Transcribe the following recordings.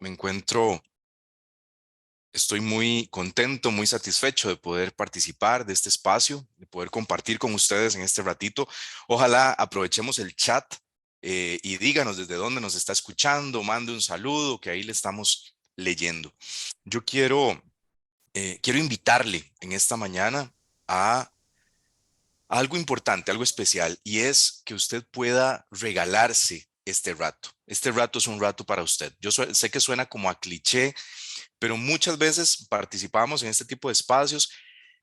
Me encuentro, estoy muy contento, muy satisfecho de poder participar de este espacio, de poder compartir con ustedes en este ratito. Ojalá aprovechemos el chat y díganos desde dónde nos está escuchando, mande un saludo, que ahí le estamos leyendo. Yo quiero invitarle en esta mañana a algo importante, algo especial, y es que usted pueda regalarse este rato. Este rato es un rato para usted. Sé que suena como a cliché, pero muchas veces participamos en este tipo de espacios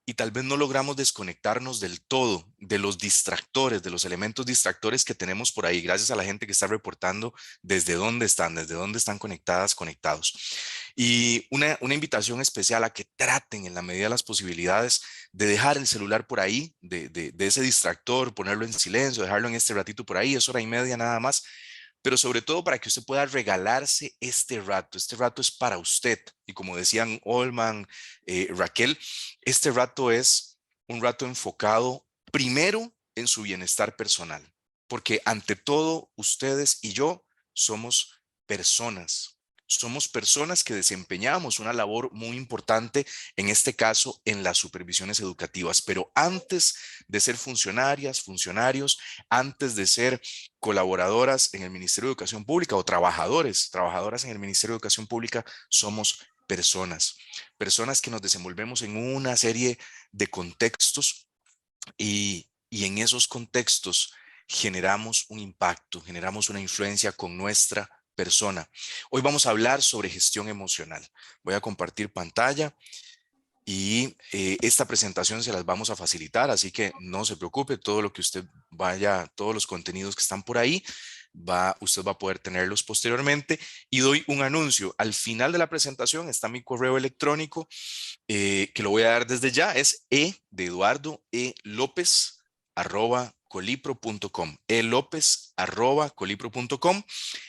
y tal vez no logramos desconectarnos del todo de los distractores, de los elementos distractores que tenemos por ahí, gracias a la gente que está reportando desde dónde están conectadas, conectados. Y una invitación especial a que traten en la medida de las posibilidades de dejar el celular por ahí, de ese distractor, ponerlo en silencio, dejarlo en este ratito por ahí, es hora y media nada más, pero sobre todo para que usted pueda regalarse este rato. Este rato es para usted. Y como decían Olman, Raquel, este rato es un rato enfocado primero en su bienestar personal, porque ante todo ustedes y yo somos personas. Somos personas que desempeñamos una labor muy importante, en este caso en las supervisiones educativas, pero antes de ser funcionarias, funcionarios, antes de ser colaboradoras en el Ministerio de Educación Pública o trabajadoras en el Ministerio de Educación Pública, somos personas, personas que nos desenvolvemos en una serie de contextos y en esos contextos generamos un impacto, generamos una influencia con nuestra persona. Hoy vamos a hablar sobre gestión emocional. Voy a compartir pantalla y esta presentación se las vamos a facilitar, así que no se preocupe, todo lo que usted vaya, todos los contenidos que están por ahí, usted va a poder tenerlos posteriormente. Y doy un anuncio. Al final de la presentación está mi correo electrónico, que lo voy a dar desde ya. Es de Eduardo, López, colipro.com, López colipro.com.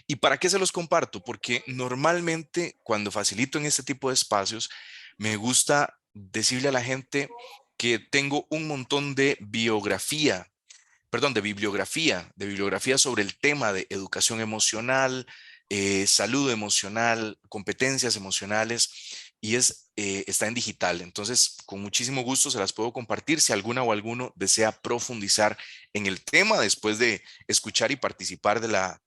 ¿Y para qué se los comparto? Porque normalmente cuando facilito en este tipo de espacios, me gusta decirle a la gente que tengo un montón de de bibliografía sobre el tema de educación emocional, salud emocional, competencias emocionales, y está en digital. Entonces, con muchísimo gusto se las puedo compartir si alguna o alguno desea profundizar en el tema después de escuchar y participar de la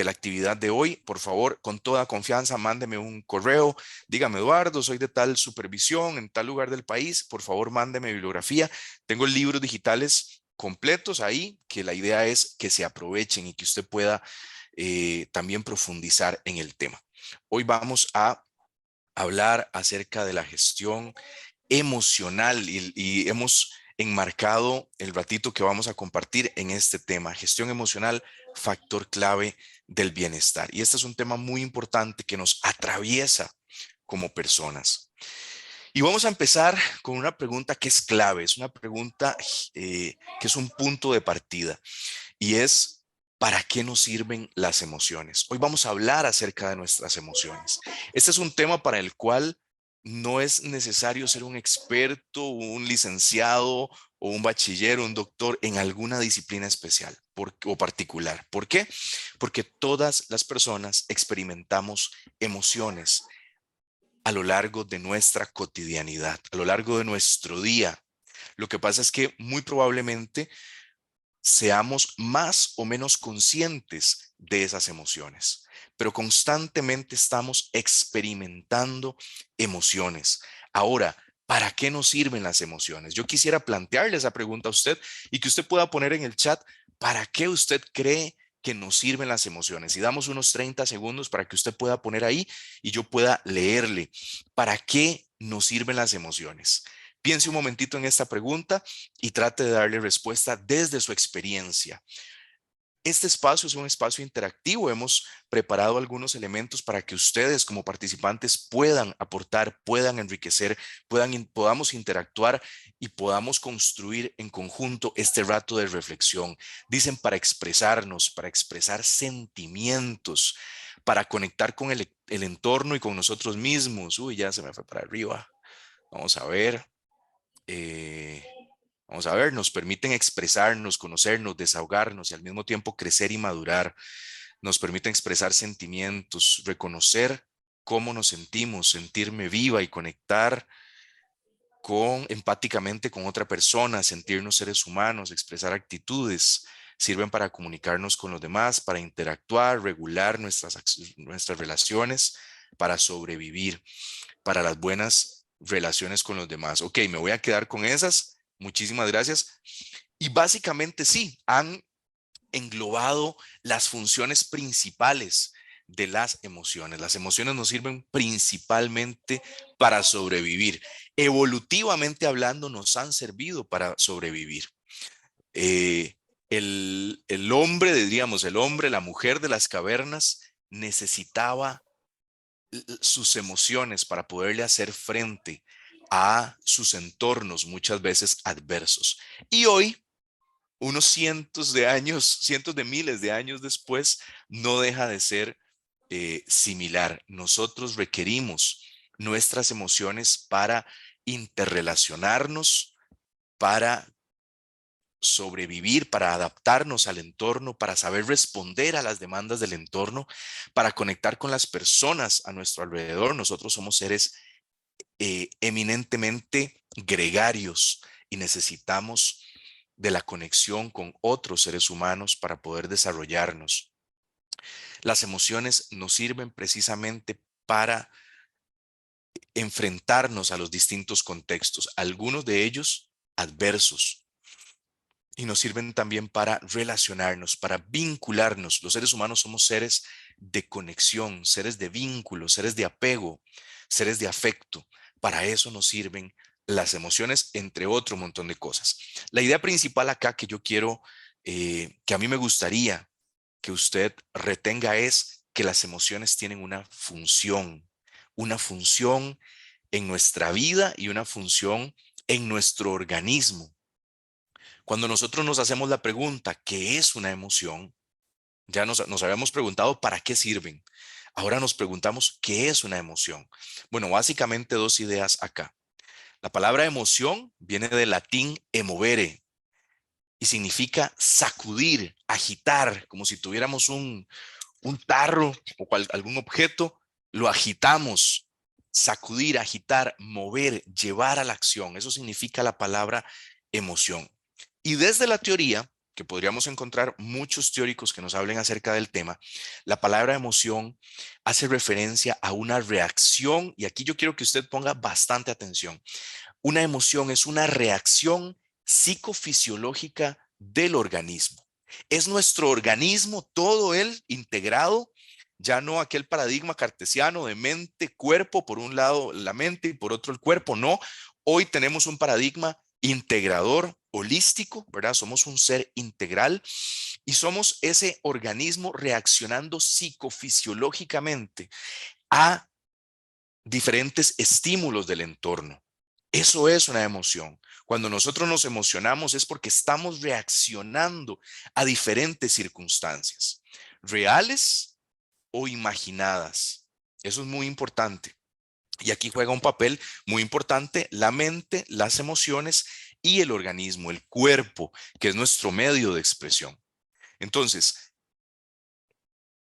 actividad de hoy. Por favor, con toda confianza, mándeme un correo, dígame: Eduardo, soy de tal supervisión en tal lugar del país, por favor, mándeme bibliografía. Tengo libros digitales completos ahí, que la idea es que se aprovechen y que usted pueda también profundizar en el tema. Hoy vamos a hablar acerca de la gestión emocional y hemos enmarcado el ratito que vamos a compartir en este tema: gestión emocional, factor clave del bienestar. Y este es un tema muy importante que nos atraviesa como personas. Y vamos a empezar con una pregunta que es clave, es una pregunta que es un punto de partida, y es: ¿para qué nos sirven las emociones? Hoy vamos a hablar acerca de nuestras emociones. Este es un tema para el cual no es necesario ser un experto, un licenciado o un bachiller o un doctor en alguna disciplina especial o particular. ¿Por qué? Porque todas las personas experimentamos emociones a lo largo de nuestra cotidianidad, a lo largo de nuestro día. Lo que pasa es que muy probablemente seamos más o menos conscientes de esas emociones, pero constantemente estamos experimentando emociones. Ahora, ¿para qué nos sirven las emociones? Yo quisiera plantearle esa pregunta a usted y que usted pueda poner en el chat: ¿para qué usted cree que nos sirven las emociones? Y damos unos 30 segundos para que usted pueda poner ahí y yo pueda leerle: ¿para qué nos sirven las emociones? Piense un momentito en esta pregunta y trate de darle respuesta desde su experiencia. Este espacio es un espacio interactivo. Hemos preparado algunos elementos para que ustedes como participantes puedan aportar, puedan enriquecer, podamos interactuar y podamos construir en conjunto este rato de reflexión. Dicen: para expresarnos, para expresar sentimientos, para conectar con el entorno y con nosotros mismos. Uy, ya se me fue para arriba. Vamos a ver. Eh, Vamos a ver, nos permiten expresarnos, conocernos, desahogarnos y al mismo tiempo crecer y madurar. Nos permiten expresar sentimientos, reconocer cómo nos sentimos, sentirme viva y conectar empáticamente con otra persona, sentirnos seres humanos, expresar actitudes, sirven para comunicarnos con los demás, para interactuar, regular nuestras relaciones, para sobrevivir, para las buenas relaciones con los demás. Ok, me voy a quedar con esas. Muchísimas gracias. Y básicamente sí, han englobado las funciones principales de las emociones. Las emociones nos sirven principalmente para sobrevivir. Evolutivamente hablando, nos han servido para sobrevivir. Eh, el hombre, diríamos, el hombre, la mujer de las cavernas necesitaba sus emociones para poderle hacer frente a sus entornos muchas veces adversos. Y hoy, unos cientos de años, cientos de miles de años después, no deja de ser similar. Nosotros requerimos nuestras emociones para interrelacionarnos, para sobrevivir, para adaptarnos al entorno, para saber responder a las demandas del entorno, para conectar con las personas a nuestro alrededor. Nosotros somos seres eminentemente gregarios y necesitamos de la conexión con otros seres humanos para poder desarrollarnos. Las emociones nos sirven precisamente para enfrentarnos a los distintos contextos, algunos de ellos adversos, y nos sirven también para relacionarnos, para vincularnos. Los seres humanos somos seres de conexión, seres de vínculo, seres de apego, seres de afecto. Para eso nos sirven las emociones, entre otro montón de cosas. La idea principal acá que yo quiero, que a mí me gustaría que usted retenga es que las emociones tienen una función en nuestra vida y una función en nuestro organismo. Cuando nosotros nos hacemos la pregunta, ¿qué es una emoción? Ya nos habíamos preguntado para qué sirven. Ahora nos preguntamos, ¿qué es una emoción? Bueno, básicamente dos ideas acá. La palabra emoción viene del latín emovere y significa sacudir, agitar, como si tuviéramos un tarro o algún objeto, lo agitamos, sacudir, agitar, mover, llevar a la acción. Eso significa la palabra emoción. Y desde la teoría, que podríamos encontrar muchos teóricos que nos hablen acerca del tema, la palabra emoción hace referencia a una reacción, y aquí yo quiero que usted ponga bastante atención. Una emoción es una reacción psicofisiológica del organismo. Es nuestro organismo, todo él integrado, ya no aquel paradigma cartesiano de mente, cuerpo, por un lado la mente y por otro el cuerpo, no. Hoy tenemos un paradigma integrador, holístico, ¿verdad? Somos un ser integral y somos ese organismo reaccionando psicofisiológicamente a diferentes estímulos del entorno. Eso es una emoción. Cuando nosotros nos emocionamos es porque estamos reaccionando a diferentes circunstancias, reales o imaginadas. Eso es muy importante. Y aquí juega un papel muy importante la mente, las emociones y el organismo, el cuerpo, que es nuestro medio de expresión. Entonces,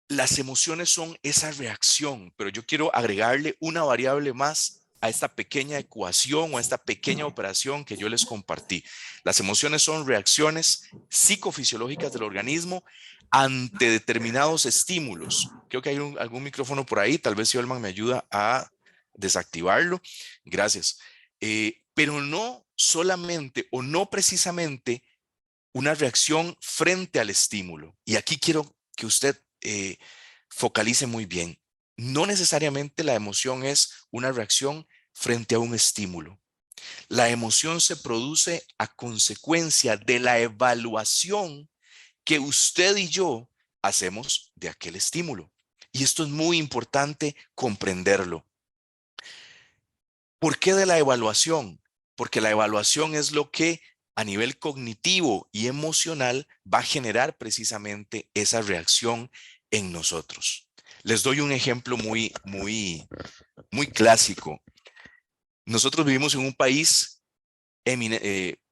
las emociones son esa reacción, pero yo quiero agregarle una variable más a esta pequeña ecuación o a esta pequeña operación que yo les compartí. Las emociones son reacciones psicofisiológicas del organismo ante determinados estímulos. Creo que hay algún micrófono por ahí, tal vez si Olman me ayuda a desactivarlo. Gracias. Pero no solamente o no precisamente una reacción frente al estímulo. Y aquí quiero que usted focalice muy bien. No necesariamente la emoción es una reacción frente a un estímulo. La emoción se produce a consecuencia de la evaluación que usted y yo hacemos de aquel estímulo. Y esto es muy importante comprenderlo. ¿Por qué de la evaluación? Porque la evaluación es lo que a nivel cognitivo y emocional va a generar precisamente esa reacción en nosotros. Les doy un ejemplo muy clásico. Nosotros vivimos en un país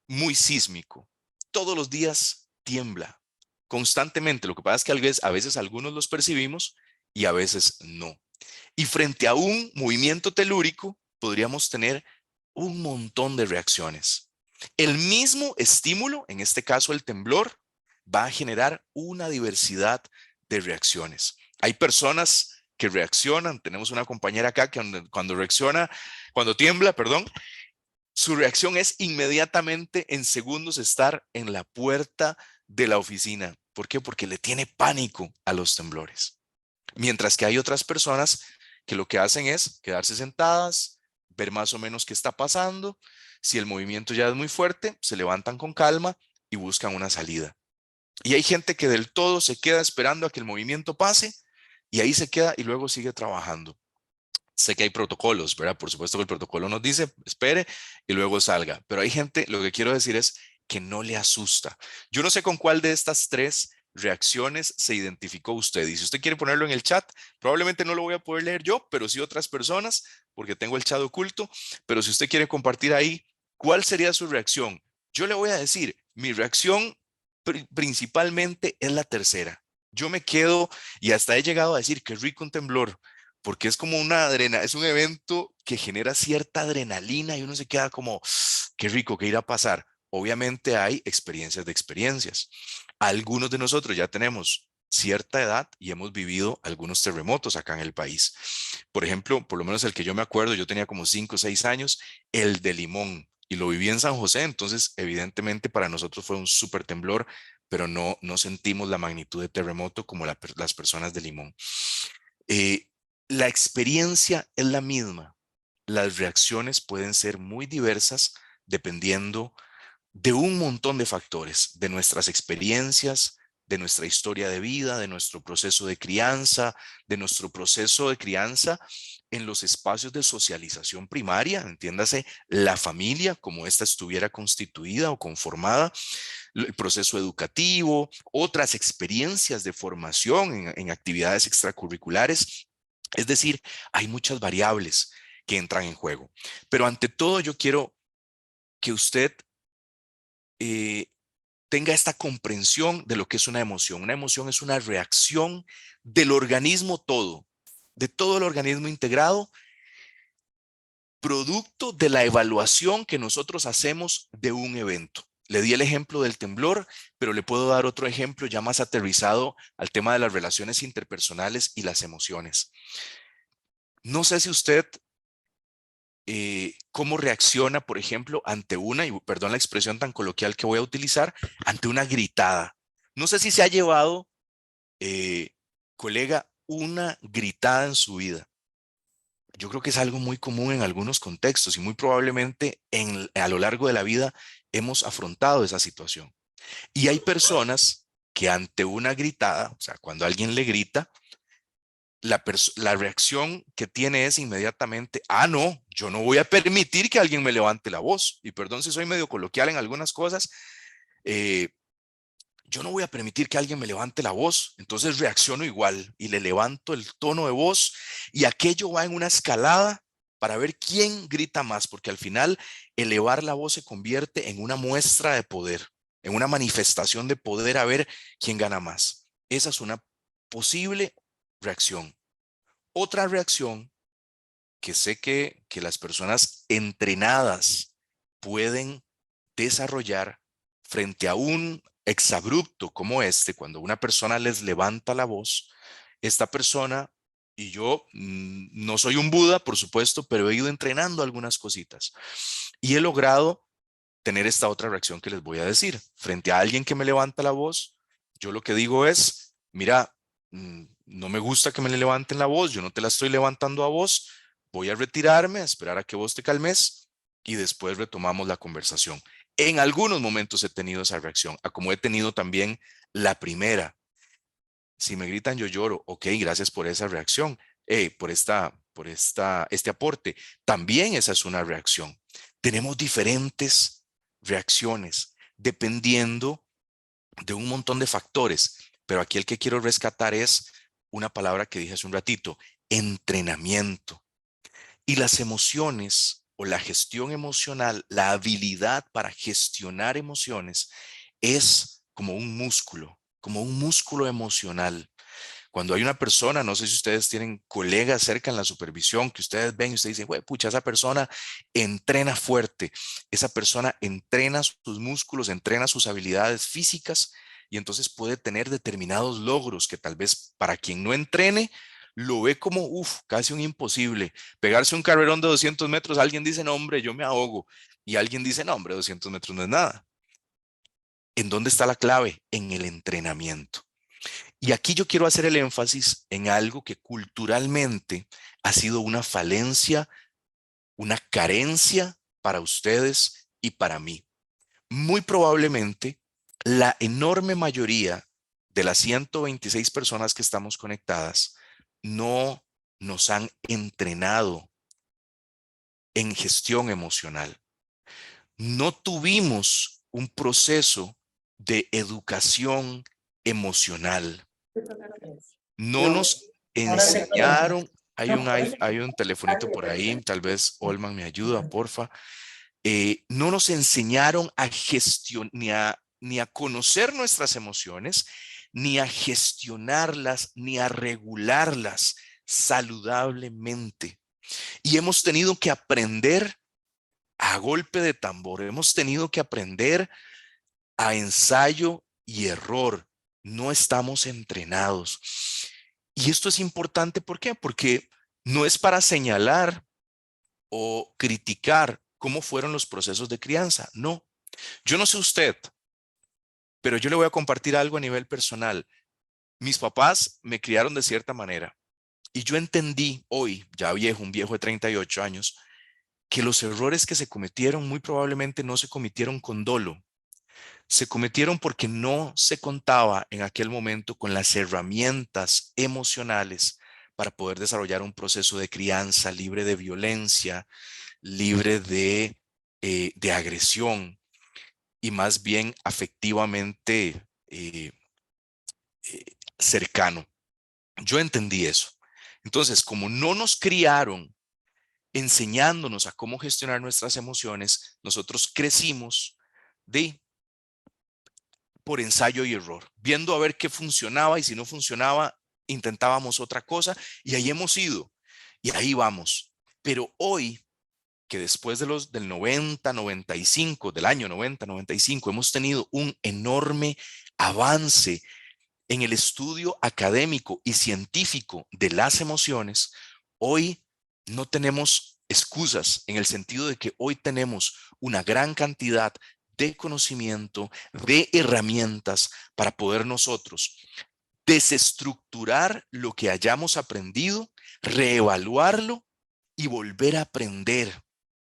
muy sísmico. Todos los días tiembla constantemente. Lo que pasa es que a veces algunos los percibimos y a veces no. Y frente a un movimiento telúrico, podríamos tener un montón de reacciones. El mismo estímulo, en este caso el temblor, va a generar una diversidad de reacciones. Hay personas que reaccionan, tenemos una compañera acá que cuando tiembla, perdón, su reacción es inmediatamente en segundos estar en la puerta de la oficina. ¿Por qué? Porque le tiene pánico a los temblores. Mientras que hay otras personas que lo que hacen es quedarse sentadas, ver más o menos qué está pasando. Si el movimiento ya es muy fuerte, se levantan con calma y buscan una salida. Y hay gente que del todo se queda esperando a que el movimiento pase y ahí se queda y luego sigue trabajando. Sé que hay protocolos, ¿verdad? Por supuesto que el protocolo nos dice, espere y luego salga. Pero hay gente, lo que quiero decir es que no le asusta. Yo no sé con cuál de estas tres reacciones se identificó usted. Y si usted quiere ponerlo en el chat, probablemente no lo voy a poder leer yo, pero sí otras personas, porque tengo el chat oculto. Pero si usted quiere compartir ahí, ¿cuál sería su reacción? Yo le voy a decir, mi reacción principalmente es la tercera. Yo me quedo y hasta he llegado a decir que rico un temblor, porque es como es un evento que genera cierta adrenalina y uno se queda como, qué rico, qué irá a pasar. Obviamente hay experiencias de experiencias. Algunos de nosotros ya tenemos cierta edad y hemos vivido algunos terremotos acá en el país. Por ejemplo, por lo menos el que yo me acuerdo, yo tenía como 5 o 6 años, el de Limón, y lo viví en San José, entonces evidentemente para nosotros fue un súper temblor, pero no sentimos la magnitud de terremoto como las personas de Limón. Eh, la experiencia es la misma. Las reacciones pueden ser muy diversas dependiendo de un montón de factores, de nuestras experiencias, de nuestra historia de vida, de nuestro proceso de crianza, en los espacios de socialización primaria, entiéndase, la familia, como ésta estuviera constituida o conformada, el proceso educativo, otras experiencias de formación en actividades extracurriculares. Es decir, hay muchas variables que entran en juego. Pero ante todo, yo quiero que usted eh, tenga esta comprensión de lo que es una emoción. Una emoción es una reacción del organismo todo, de todo el organismo integrado, producto de la evaluación que nosotros hacemos de un evento. Le di el ejemplo del temblor, pero le puedo dar otro ejemplo ya más aterrizado al tema de las relaciones interpersonales y las emociones. No sé si usted cómo reacciona, por ejemplo, ante una, y perdón la expresión tan coloquial que voy a utilizar, ante una gritada. No sé si se ha llevado, eh, colega, una gritada en su vida. Yo creo que es algo muy común en algunos contextos y muy probablemente a lo largo de la vida hemos afrontado esa situación. Y hay personas que ante una gritada, o sea, cuando alguien le grita, la reacción que tiene es inmediatamente, no, yo no voy a permitir que alguien me levante la voz. Y perdón si soy medio coloquial en algunas cosas, eh, yo no voy a permitir que alguien me levante la voz. Entonces reacciono igual y le levanto el tono de voz y aquello va en una escalada para ver quién grita más, porque al final elevar la voz se convierte en una muestra de poder, en una manifestación de poder a ver quién gana más. Esa es una posible reacción. Otra reacción que sé que las personas entrenadas pueden desarrollar frente a un exabrupto como este, cuando una persona les levanta la voz, esta persona, y yo no soy un Buda, por supuesto, pero he ido entrenando algunas cositas y he logrado tener esta otra reacción que les voy a decir. Frente a alguien que me levanta la voz, yo lo que digo es, mira, no me gusta que me le levanten la voz, yo no te la estoy levantando a vos, voy a retirarme, a esperar a que vos te calmes y después retomamos la conversación. En algunos momentos he tenido esa reacción, a como he tenido también la primera. Si me gritan, yo lloro. Ok, gracias por esa reacción, este aporte. También esa es una reacción. Tenemos diferentes reacciones dependiendo de un montón de factores, pero aquí el que quiero rescatar es una palabra que dije hace un ratito, entrenamiento. Y las emociones o la gestión emocional, la habilidad para gestionar emociones es como un músculo emocional. Cuando hay una persona, no sé si ustedes tienen colegas cerca en la supervisión, que ustedes ven y ustedes dicen, güey, pucha, esa persona entrena fuerte, esa persona entrena sus músculos, entrena sus habilidades físicas y entonces puede tener determinados logros que tal vez para quien no entrene, lo ve como, casi un imposible. Pegarse un carrerón de 200 metros, alguien dice, no, hombre, yo me ahogo. Y alguien dice, no, hombre, 200 metros no es nada. ¿En dónde está la clave? En el entrenamiento. Y aquí yo quiero hacer el énfasis en algo que culturalmente ha sido una falencia, una carencia para ustedes y para mí. Muy probablemente la enorme mayoría de las 126 personas que estamos conectadas no nos han entrenado en gestión emocional. No tuvimos un proceso de educación emocional. No No, nos ahora te conectas. enseñaron, hay un telefonito por ahí, tal vez Olman me ayuda, porfa. No nos enseñaron a gestionar, ni a conocer nuestras emociones, ni a gestionarlas, ni a regularlas saludablemente. Y hemos tenido que aprender a golpe de tambor, hemos tenido que aprender a ensayo y error. No estamos entrenados. Y esto es importante, ¿por qué? Porque no es para señalar o criticar cómo fueron los procesos de crianza. No, yo no sé usted, pero yo le voy a compartir algo a nivel personal. Mis papás me criaron de cierta manera y yo entendí hoy, ya viejo, un viejo de 38 años, que los errores que se cometieron muy probablemente no se cometieron con dolo. Se cometieron porque no se contaba en aquel momento con las herramientas emocionales para poder desarrollar un proceso de crianza libre de violencia, libre de agresión y más bien afectivamente cercano. Yo entendí eso. Entonces, como no nos criaron enseñándonos a cómo gestionar nuestras emociones, nosotros crecimos de por ensayo y error, viendo a ver qué funcionaba y si no funcionaba, intentábamos otra cosa y ahí hemos ido y ahí vamos. Pero hoy, que después de del 90, 95, del año 90, 95, hemos tenido un enorme avance en el estudio académico y científico de las emociones, hoy no tenemos excusas en el sentido de que hoy tenemos una gran cantidad de conocimiento, de herramientas para poder nosotros desestructurar lo que hayamos aprendido, reevaluarlo y volver a aprender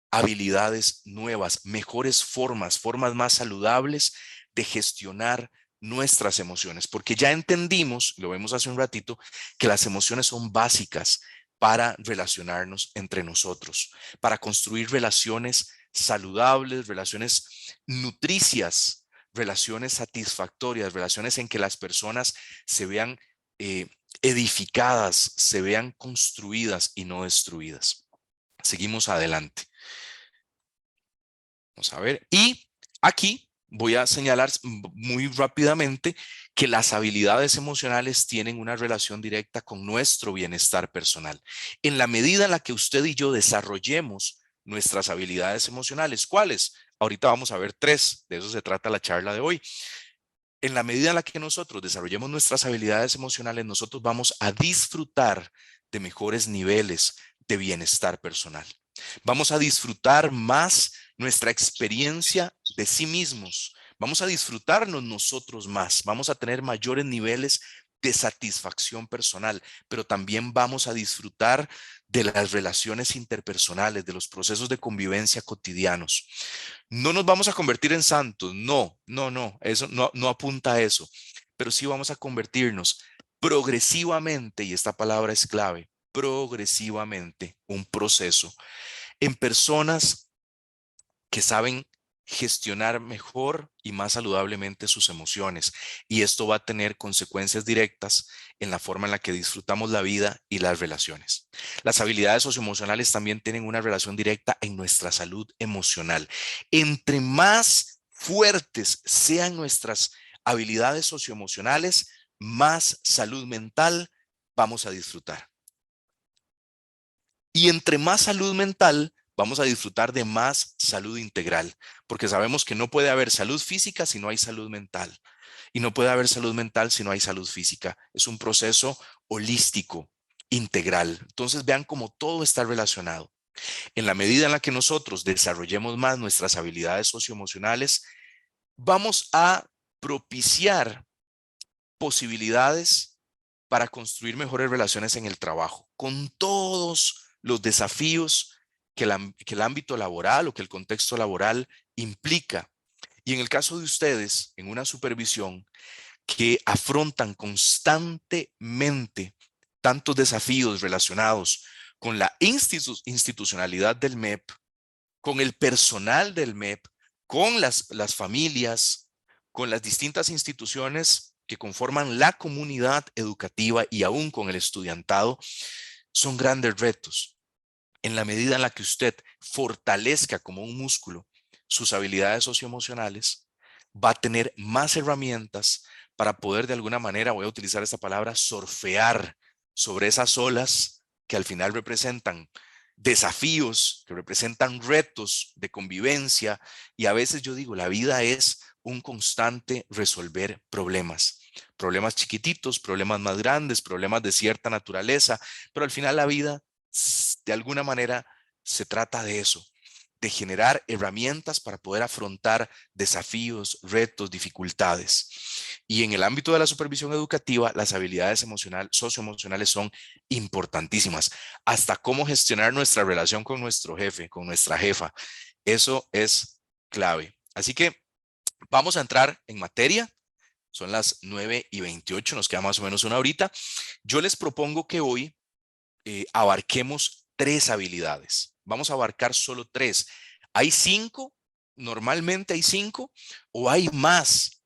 habilidades nuevas, mejores formas, formas más saludables de gestionar nuestras emociones, porque ya entendimos, lo vemos hace un ratito, que las emociones son básicas para relacionarnos entre nosotros, para construir relaciones saludables, relaciones nutricias, relaciones satisfactorias, relaciones en que las personas se vean eh, edificadas, se vean construidas y no destruidas. Seguimos adelante. Vamos a ver. Y aquí voy a señalar muy rápidamente que las habilidades emocionales tienen una relación directa con nuestro bienestar personal. En la medida en la que usted y yo desarrollemos nuestras habilidades emocionales, ¿cuáles? Ahorita vamos a ver tres, de eso se trata la charla de hoy. En la medida en la que nosotros desarrollemos nuestras habilidades emocionales, nosotros vamos a disfrutar de mejores niveles de bienestar personal. Vamos a disfrutar más nuestra experiencia de sí mismos. Vamos a disfrutarnos nosotros más. Vamos a tener mayores niveles de satisfacción personal, pero también vamos a disfrutar de las relaciones interpersonales, de los procesos de convivencia cotidianos. No nos vamos a convertir en santos, no, no, no, eso no, no apunta a eso, pero sí vamos a convertirnos progresivamente, y esta palabra es clave, progresivamente, un proceso en personas que saben gestionar mejor y más saludablemente sus emociones. Y esto va a tener consecuencias directas en la forma en la que disfrutamos la vida y las relaciones. Las habilidades socioemocionales también tienen una relación directa en nuestra salud emocional. Entre más fuertes sean nuestras habilidades socioemocionales, más salud mental vamos a disfrutar. Y entre más salud mental, vamos a disfrutar de más salud integral, porque sabemos que no puede haber salud física si no hay salud mental. Y no puede haber salud mental si no hay salud física. Es un proceso holístico, integral. Entonces vean cómo todo está relacionado. En la medida en la que nosotros desarrollemos más nuestras habilidades socioemocionales, vamos a propiciar posibilidades para construir mejores relaciones en el trabajo, con todos los desafíos que el ámbito laboral o que el contexto laboral implica. Y en el caso de ustedes, en una supervisión que afrontan constantemente tantos desafíos relacionados con la institucionalidad del MEP, con el personal del MEP, con las familias, con las distintas instituciones que conforman la comunidad educativa y aún con el estudiantado, son grandes retos. En la medida en la que usted fortalezca como un músculo sus habilidades socioemocionales, va a tener más herramientas para poder de alguna manera, voy a utilizar esta palabra, surfear sobre esas olas que al final representan desafíos, que representan retos de convivencia. Y a veces yo digo, la vida es un constante resolver problemas. Problemas chiquititos, problemas más grandes, problemas de cierta naturaleza, pero al final la vida de alguna manera se trata de eso, de generar herramientas para poder afrontar desafíos, retos, dificultades. Y en el ámbito de la supervisión educativa, las habilidades socioemocionales son importantísimas. Hasta cómo gestionar nuestra relación con nuestro jefe, con nuestra jefa. Eso es clave. Así que vamos a entrar en materia. Son las 9:28, nos queda más o menos una horita. Yo les propongo que hoy abarquemos 3 habilidades. Vamos a abarcar solo 3. Hay 5, normalmente hay 5, o hay más,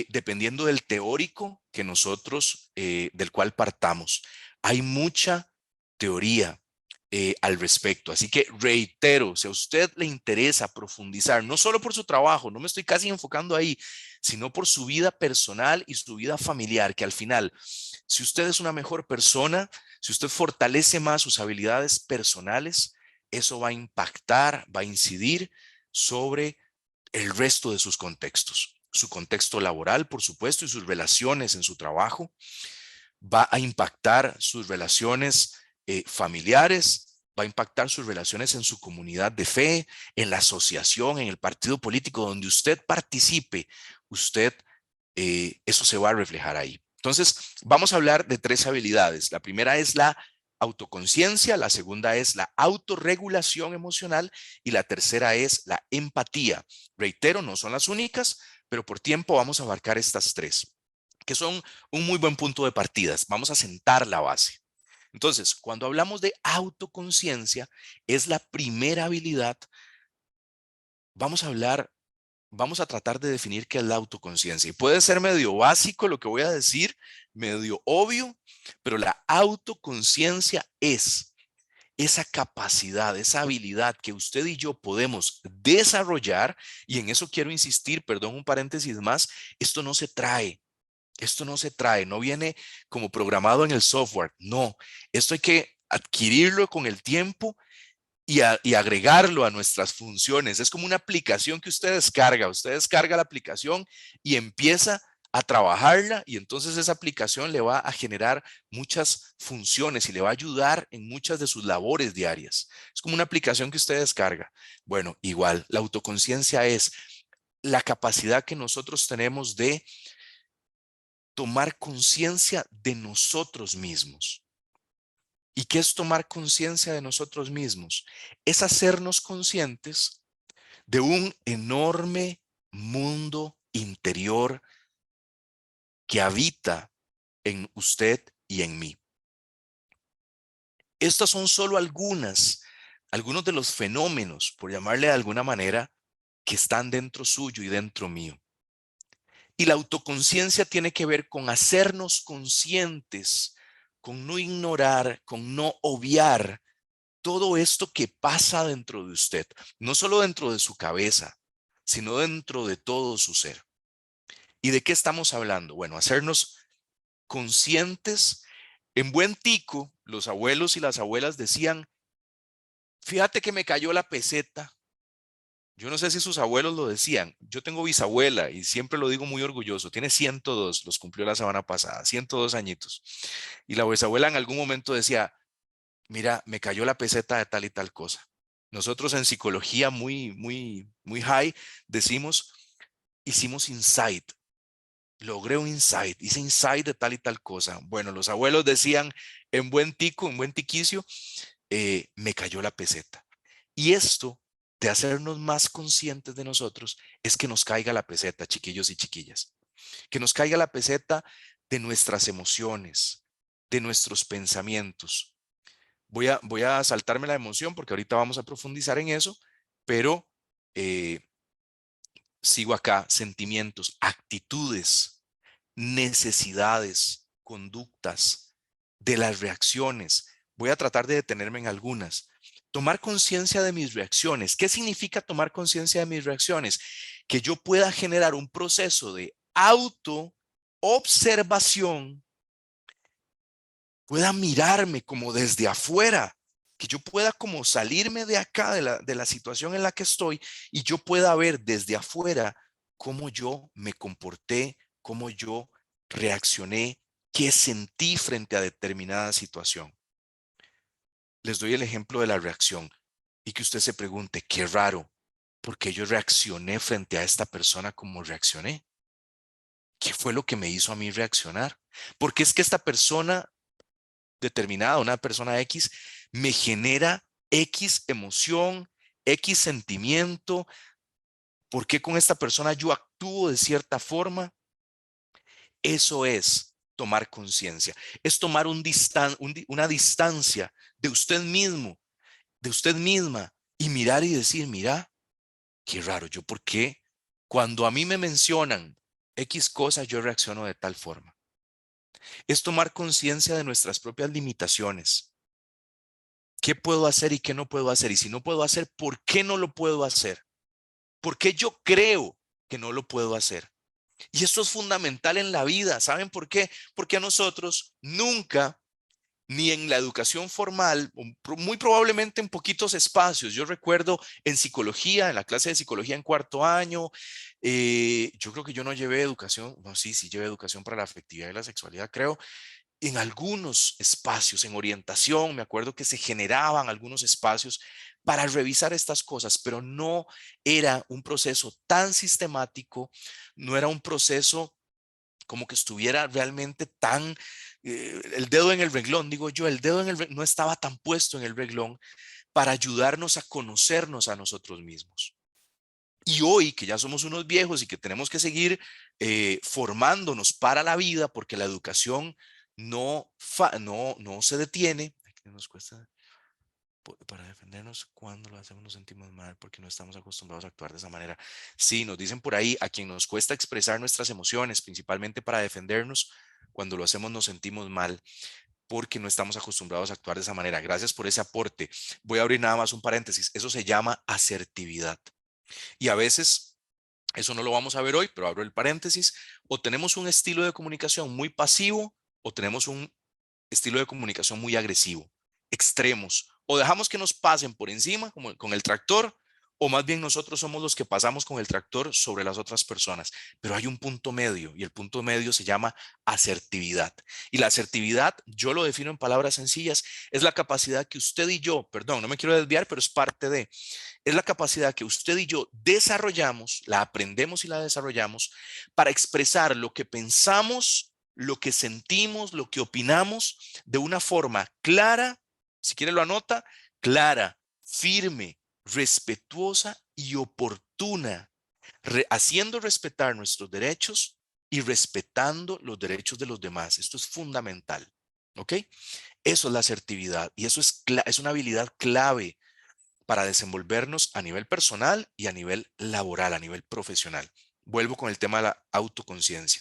dependiendo del teórico que nosotros, del cual partamos. Hay mucha teoría al respecto. Así que reitero, si a usted le interesa profundizar, no solo por su trabajo, no me estoy casi enfocando ahí, sino por su vida personal y su vida familiar, que al final, si usted es una mejor persona, si usted fortalece más sus habilidades personales, eso va a impactar, va a incidir sobre el resto de sus contextos. Su contexto laboral, por supuesto, y sus relaciones en su trabajo. Va a impactar sus relaciones familiares, va a impactar sus relaciones en su comunidad de fe, en la asociación, en el partido político donde usted participe. Usted, eso se va a reflejar ahí. Entonces, vamos a hablar de 3 habilidades. La primera es la autoconciencia, la segunda es la autorregulación emocional y la tercera es la empatía. Reitero, no son las únicas, pero por tiempo vamos a abarcar estas 3, que son un muy buen punto de partida. Vamos a sentar la base. Entonces, cuando hablamos de autoconciencia, es la primera habilidad. Vamos a tratar de definir qué es la autoconciencia. Y puede ser medio básico lo que voy a decir, medio obvio, pero la autoconciencia es esa capacidad, esa habilidad que usted y yo podemos desarrollar. Y en eso quiero insistir, perdón, un paréntesis más, esto no se trae. Esto no se trae, no viene como programado en el software. No, esto hay que adquirirlo con el tiempo y agregarlo a nuestras funciones. Es como una aplicación que usted descarga. Usted descarga la aplicación y empieza a trabajarla, y entonces esa aplicación le va a generar muchas funciones y le va a ayudar en muchas de sus labores diarias. Es como una aplicación que usted descarga. Bueno, igual, la autoconciencia es la capacidad que nosotros tenemos de tomar conciencia de nosotros mismos. ¿Y qué es tomar conciencia de nosotros mismos? Es hacernos conscientes de un enorme mundo interior que habita en usted y en mí. Estas son solo algunos de los fenómenos, por llamarle de alguna manera, que están dentro suyo y dentro mío. Y la autoconciencia tiene que ver con hacernos conscientes, con no ignorar, con no obviar todo esto que pasa dentro de usted, no solo dentro de su cabeza, sino dentro de todo su ser. ¿Y de qué estamos hablando? Bueno, hacernos conscientes En Buen Tico, los abuelos y las abuelas decían, fíjate que me cayó la peseta. Yo no sé si sus abuelos lo decían. Yo tengo bisabuela y siempre lo digo muy orgulloso. Tiene 102, los cumplió la semana pasada, 102 añitos. Y la bisabuela en algún momento decía, mira, me cayó la peseta de tal y tal cosa. Nosotros en psicología muy high decimos, hicimos insight, logré un insight, hice insight de tal y tal cosa. Bueno, los abuelos decían en Buen Tico, en Buen Tiquicio, me cayó la peseta. Y esto de hacernos más conscientes de nosotros es que nos caiga la peseta, chiquillos y chiquillas. Que nos caiga la peseta de nuestras emociones, de nuestros pensamientos. Voy a saltarme la emoción porque ahorita vamos a profundizar en eso, pero eh, sigo acá, sentimientos, actitudes, necesidades, conductas, de las reacciones. Voy a tratar de detenerme en algunas. Tomar conciencia de mis reacciones. ¿Qué significa tomar conciencia de mis reacciones? Que yo pueda generar un proceso de autoobservación, pueda mirarme como desde afuera, que yo pueda como salirme de acá, de la situación en la que estoy, y yo pueda ver desde afuera cómo yo me comporté, cómo yo reaccioné, qué sentí frente a determinada situación. Les doy el ejemplo de la reacción y que usted se pregunte, qué raro, ¿por qué yo reaccioné frente a esta persona como reaccioné? ¿Qué fue lo que me hizo a mí reaccionar? Porque es que esta persona determinada, una persona X, me genera X emoción, X sentimiento. ¿Por qué con esta persona yo actúo de cierta forma? Eso es tomar conciencia. Es tomar una distancia de usted mismo, de usted misma y mirar y decir, mira, qué raro, yo por qué cuando a mí me mencionan X cosas, yo reacciono de tal forma. Es tomar conciencia de nuestras propias limitaciones. ¿Qué puedo hacer y qué no puedo hacer? Y si no puedo hacer, ¿por qué no lo puedo hacer? ¿Por qué yo creo que no lo puedo hacer? Y esto es fundamental en la vida. ¿Saben por qué? Porque a nosotros nunca, ni en la educación formal, muy probablemente en poquitos espacios. Yo recuerdo en psicología, en la clase de psicología en cuarto año, yo creo que yo no llevé educación, no, sí llevé educación para la afectividad y la sexualidad, creo, en algunos espacios, en orientación, me acuerdo que se generaban algunos espacios para revisar estas cosas, pero no era un proceso tan sistemático, no era un proceso como que estuviera realmente tan, el dedo en el renglón, digo yo, el dedo en el no estaba tan puesto en el renglón para ayudarnos a conocernos a nosotros mismos. Y hoy que ya somos unos viejos y que tenemos que seguir formándonos para la vida, porque la educación no se detiene, que nos cuesta para defendernos cuando lo hacemos nos sentimos mal porque no estamos acostumbrados a actuar de esa manera. Sí, nos dicen por ahí a quien nos cuesta expresar nuestras emociones, principalmente para defendernos, cuando lo hacemos nos sentimos mal porque no estamos acostumbrados a actuar de esa manera. Gracias por ese aporte. Voy a abrir nada más un paréntesis. Eso se llama asertividad. Y a veces eso no lo vamos a ver hoy, pero abro el paréntesis, o tenemos un estilo de comunicación muy pasivo o tenemos un estilo de comunicación muy agresivo, extremos, o dejamos que nos pasen por encima como con el tractor, o más bien nosotros somos los que pasamos con el tractor sobre las otras personas. Pero hay un punto medio y el punto medio se llama asertividad. Y la asertividad, yo lo defino en palabras sencillas, es la capacidad que usted y yo, perdón, no me quiero desviar, pero es parte de, es la capacidad que usted y yo desarrollamos, la aprendemos y la desarrollamos para expresar lo que pensamos, lo que sentimos, lo que opinamos de una forma clara, si quiere lo anota, clara, firme, respetuosa y oportuna, haciendo respetar nuestros derechos y respetando los derechos de los demás. Esto es fundamental. ¿Ok? Eso es la asertividad y eso es una habilidad clave para desenvolvernos a nivel personal y a nivel laboral, a nivel profesional. Vuelvo con el tema de la autoconciencia.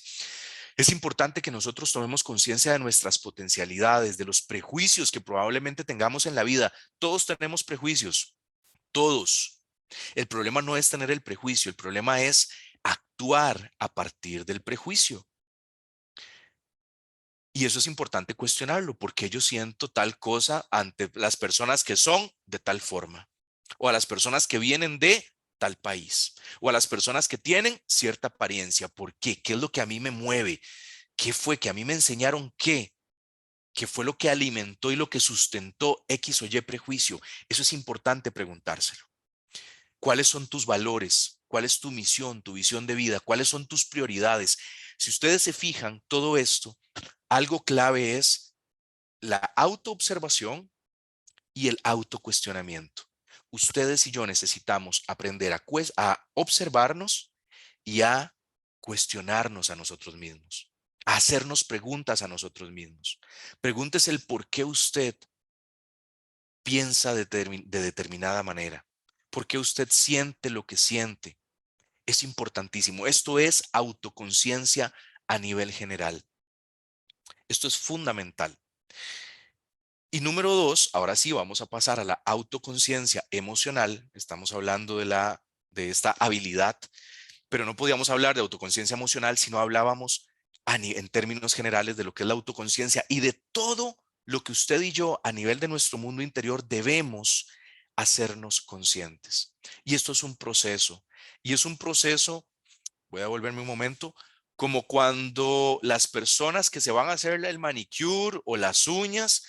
Es importante que nosotros tomemos conciencia de nuestras potencialidades, de los prejuicios que probablemente tengamos en la vida. Todos tenemos prejuicios, todos. El problema no es tener el prejuicio, el problema es actuar a partir del prejuicio. Y eso es importante cuestionarlo, porque yo siento tal cosa ante las personas que son de tal forma, o a las personas que vienen de tal país, o a las personas que tienen cierta apariencia. ¿Por qué? ¿Qué es lo que a mí me mueve? ¿Qué fue que a mí me enseñaron qué? ¿Qué fue lo que alimentó y lo que sustentó X o Y prejuicio? Eso es importante preguntárselo. ¿Cuáles son tus valores? ¿Cuál es tu misión, tu visión de vida? ¿Cuáles son tus prioridades? Si ustedes se fijan, todo esto, algo clave es la autoobservación y el autocuestionamiento. Ustedes y yo necesitamos aprender a observarnos y a cuestionarnos a nosotros mismos, a hacernos preguntas a nosotros mismos. Pregúntese el por qué usted piensa de determinada manera, por qué usted siente lo que siente. Es importantísimo. Esto es autoconciencia a nivel general. Esto es fundamental. Y número dos, ahora sí vamos a pasar a la autoconciencia emocional. Estamos hablando de esta habilidad, pero no podíamos hablar de autoconciencia emocional si no hablábamos en términos generales de lo que es la autoconciencia y de todo lo que usted y yo a nivel de nuestro mundo interior debemos hacernos conscientes. Y esto es un proceso. Y es un proceso, voy a volverme un momento, como cuando las personas que se van a hacer el manicure o las uñas,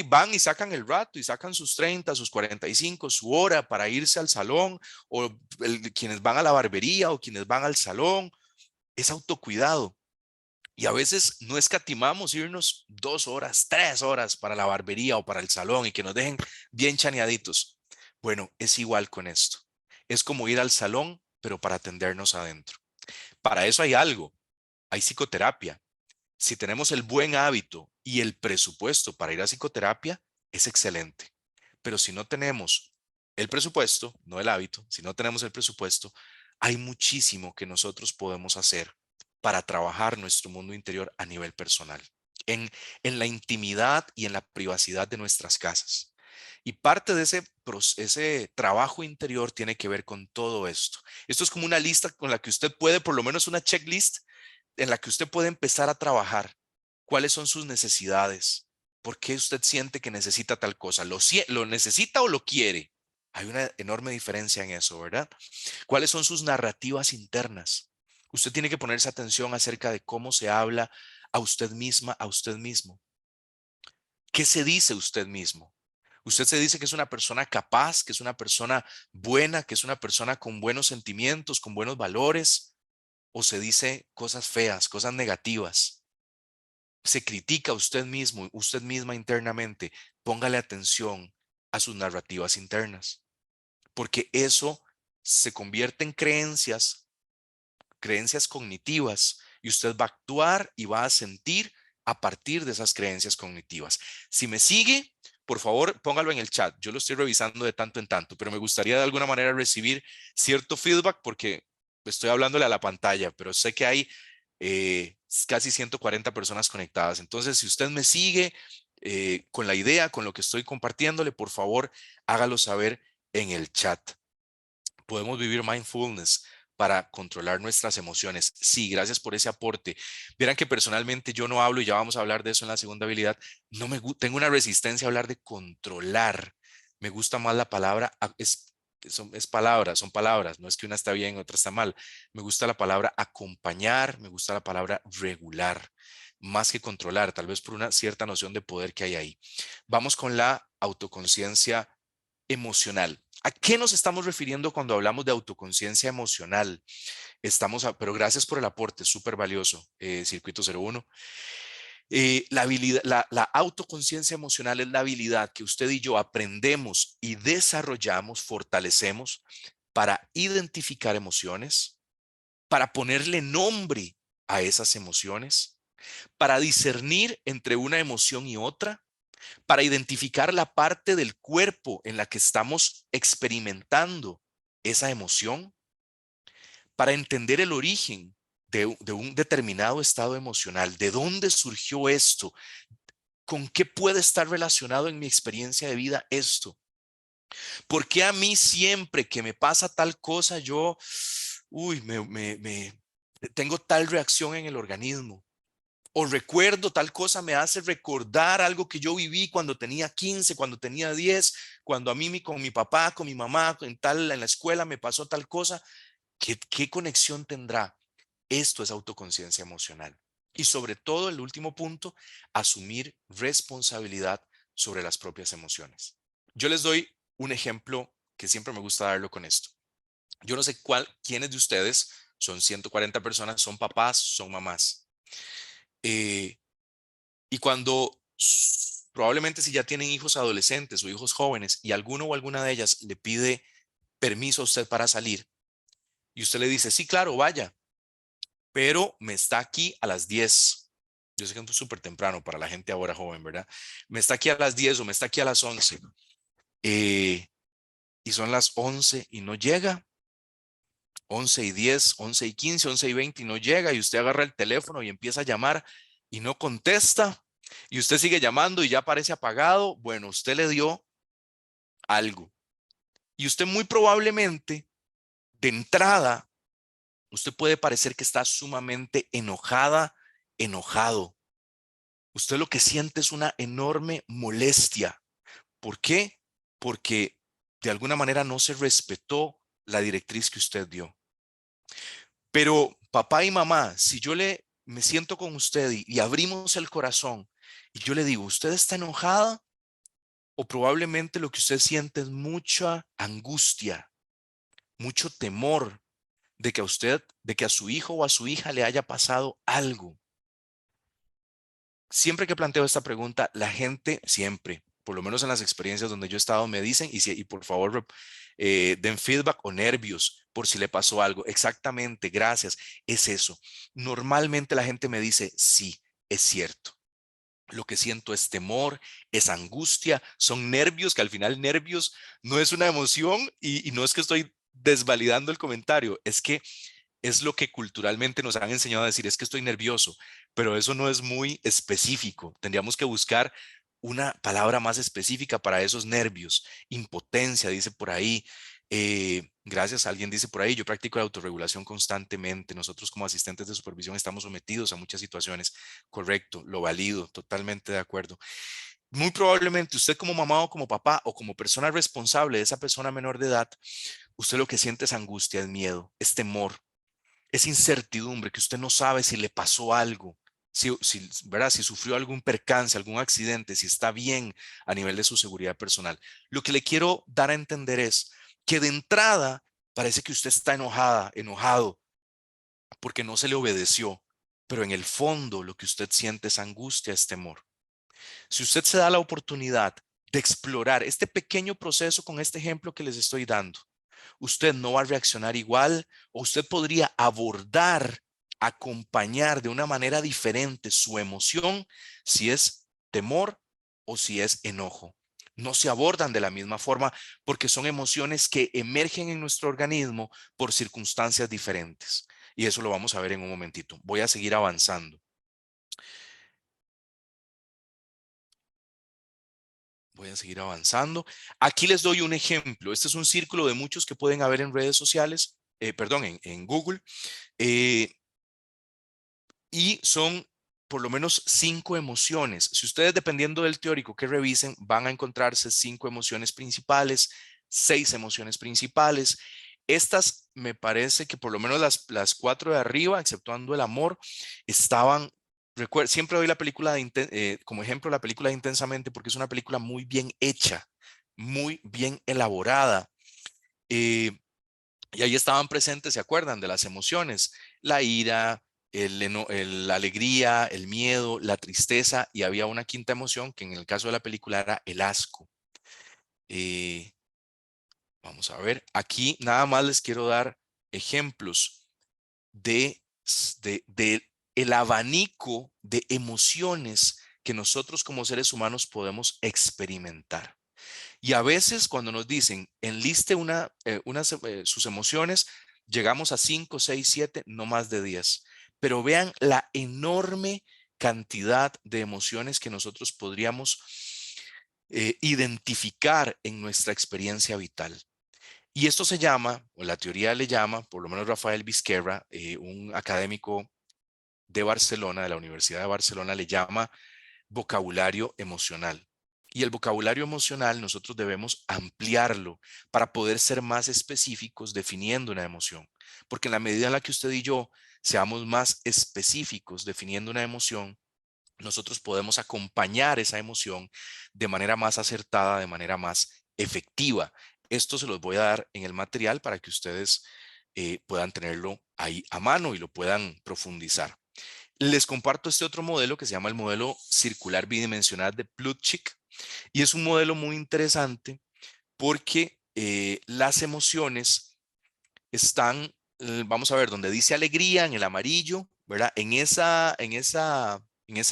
van y sacan el rato y sacan sus 30, sus 45, su hora para irse al salón, o quienes van a la barbería o quienes van al salón. Es autocuidado. Y a veces no escatimamos irnos 2 horas, 3 horas para la barbería o para el salón y que nos dejen bien chaneaditos. Bueno, es igual con esto. Es como ir al salón, pero para atendernos adentro. Para eso hay algo, hay psicoterapia. Si tenemos el buen hábito y el presupuesto para ir a psicoterapia, es excelente. Pero si no tenemos el presupuesto, no el hábito, si no tenemos el presupuesto, hay muchísimo que nosotros podemos hacer para trabajar nuestro mundo interior a nivel personal, en, en la intimidad y en la privacidad de nuestras casas. Y parte de ese trabajo interior tiene que ver con todo esto. Esto es como una lista con la que usted puede, por lo menos una checklist, en la que usted puede empezar a trabajar. ¿Cuáles son sus necesidades? ¿Por qué usted siente que necesita tal cosa? ¿Lo necesita o lo quiere? Hay una enorme diferencia en eso, ¿verdad? ¿Cuáles son sus narrativas internas? Usted tiene que ponerse atención acerca de cómo se habla a usted misma, a usted mismo. ¿Qué se dice usted mismo? Usted se dice que es una persona capaz, que es una persona buena, que es una persona con buenos sentimientos, con buenos valores, o se dice cosas feas, cosas negativas. Se critica a usted mismo, usted misma internamente. Póngale atención a sus narrativas internas, porque eso se convierte en creencias cognitivas, y usted va a actuar y va a sentir a partir de esas creencias cognitivas. Si me sigue, por favor, póngalo en el chat. Yo lo estoy revisando de tanto en tanto, pero me gustaría de alguna manera recibir cierto feedback porque estoy hablándole a la pantalla, pero sé que hay casi 140 personas conectadas. Entonces, si usted me sigue con la idea, con lo que estoy compartiéndole, por favor, hágalo saber en el chat. Podemos vivir mindfulness para controlar nuestras emociones. Sí, gracias por ese aporte. Vieran que personalmente yo no hablo, y ya vamos a hablar de eso en la segunda habilidad. No tengo una resistencia a hablar de controlar. Me gusta más la palabra, son palabras, no es que una está bien y otra está mal. Me gusta la palabra acompañar, me gusta la palabra regular, más que controlar, tal vez por una cierta noción de poder que hay ahí. Vamos con la autoconciencia emocional. ¿A qué nos estamos refiriendo cuando hablamos de autoconciencia emocional? Pero gracias por el aporte, súper valioso, Circuito 01. La autoconciencia emocional es la habilidad que usted y yo aprendemos y desarrollamos, fortalecemos para identificar emociones, para ponerle nombre a esas emociones, para discernir entre una emoción y otra, para identificar la parte del cuerpo en la que estamos experimentando esa emoción, para entender el origen de un determinado estado emocional, de dónde surgió esto, con qué puede estar relacionado en mi experiencia de vida esto, por qué a mí siempre que me pasa tal cosa yo, tengo tal reacción en el organismo. O recuerdo tal cosa me hace recordar algo que yo viví cuando tenía 15, cuando tenía 10, cuando a mí con mi papá, con mi mamá, en la escuela me pasó tal cosa. ¿Qué conexión tendrá? Esto es autoconciencia emocional. Y sobre todo, el último punto, asumir responsabilidad sobre las propias emociones. Yo les doy un ejemplo que siempre me gusta darlo con esto. Yo no sé quiénes de ustedes, son 140 personas, son papás, son mamás. Eh, y cuando probablemente si ya tienen hijos adolescentes o hijos jóvenes y alguno o alguna de ellas le pide permiso a usted para salir y usted le dice, sí, claro, vaya, pero me está aquí a las 10. Yo sé que es súper temprano para la gente ahora joven, ¿verdad? Me está aquí a las 10 o me está aquí a las 11. eh, y son las 11 y no llega. 11:10, 11:15, 11:20 y no llega. Y usted agarra el teléfono y empieza a llamar y no contesta. Y usted sigue llamando y ya parece apagado. Bueno, usted le dio algo. Y usted muy probablemente, de entrada, usted puede parecer que está sumamente enojada, enojado. Usted lo que siente es una enorme molestia. ¿Por qué? Porque de alguna manera no se respetó la directriz que usted dio. Pero papá y mamá, si yo me siento con usted y abrimos el corazón y yo le digo, ¿usted está enojada? O probablemente lo que usted siente es mucha angustia, mucho temor de que a su hijo o a su hija le haya pasado algo. Siempre que planteo esta pregunta, la gente siempre, por lo menos en las experiencias donde yo he estado, me dicen, y por favor den feedback o nervios por si le pasó algo. Exactamente, gracias. Es eso. Normalmente la gente me dice, sí, es cierto. Lo que siento es temor, es angustia, son nervios, que al final nervios no es una emoción y no es que estoy desvalidando el comentario, es que es lo que culturalmente nos han enseñado a decir, es que estoy nervioso, pero eso no es muy específico. Tendríamos que buscar una palabra más específica para esos nervios. Impotencia, dice por ahí. Gracias, alguien dice por ahí, yo practico la autorregulación constantemente. Nosotros como asistentes de supervisión estamos sometidos a muchas situaciones. Correcto, lo valido, totalmente de acuerdo. Muy probablemente usted como mamá o como papá o como persona responsable de esa persona menor de edad, usted lo que siente es angustia, es miedo, es temor, es incertidumbre, que usted no sabe si le pasó algo, ¿verdad? Si sufrió algún percance, algún accidente, si está bien a nivel de su seguridad personal. Lo que le quiero dar a entender es que de entrada parece que usted está enojada, enojado, porque no se le obedeció, pero en el fondo lo que usted siente es angustia, es temor. Si usted se da la oportunidad de explorar este pequeño proceso con este ejemplo que les estoy dando, usted no va a reaccionar igual o usted podría abordar, acompañar de una manera diferente su emoción si es temor o si es enojo. No se abordan de la misma forma porque son emociones que emergen en nuestro organismo por circunstancias diferentes. Y eso lo vamos a ver en un momentito. Voy a seguir avanzando. Voy a seguir avanzando. Aquí les doy un ejemplo. Este es un círculo de muchos que pueden haber en redes sociales, perdón, en Google. Eh, y son por lo menos 5 emociones. Si ustedes, dependiendo del teórico que revisen, van a encontrarse 5 emociones principales, 6 emociones principales. Estas me parece que por lo menos las 4 de arriba, exceptuando el amor, estaban. Siempre doy la película como ejemplo la película de Intensamente porque es una película muy bien hecha, muy bien elaborada. Eh, y ahí estaban presentes, ¿se acuerdan? De las emociones, la ira, la alegría, el miedo, la tristeza, y había una quinta emoción que en el caso de la película era el asco. Eh, Vamos a ver, aquí nada más les quiero dar ejemplos de el abanico de emociones que nosotros como seres humanos podemos experimentar. Y a veces cuando nos dicen enliste sus emociones, llegamos a 5, 6, 7, no más de 10. Pero vean la enorme cantidad de emociones que nosotros podríamos identificar en nuestra experiencia vital. Y esto se llama, o la teoría le llama, por lo menos Rafael Vizquerra, un académico de Barcelona, de la Universidad de Barcelona, le llama vocabulario emocional. Y el vocabulario emocional nosotros debemos ampliarlo para poder ser más específicos definiendo una emoción. Porque en la medida en la que usted y yo seamos más específicos definiendo una emoción, nosotros podemos acompañar esa emoción de manera más acertada, de manera más efectiva. Esto se los voy a dar en el material para que ustedes puedan tenerlo ahí a mano y lo puedan profundizar. Les comparto este otro modelo que se llama el modelo circular bidimensional de Plutchik, y es un modelo muy interesante porque las emociones están, vamos a ver, donde dice alegría en el amarillo, ¿verdad? En esa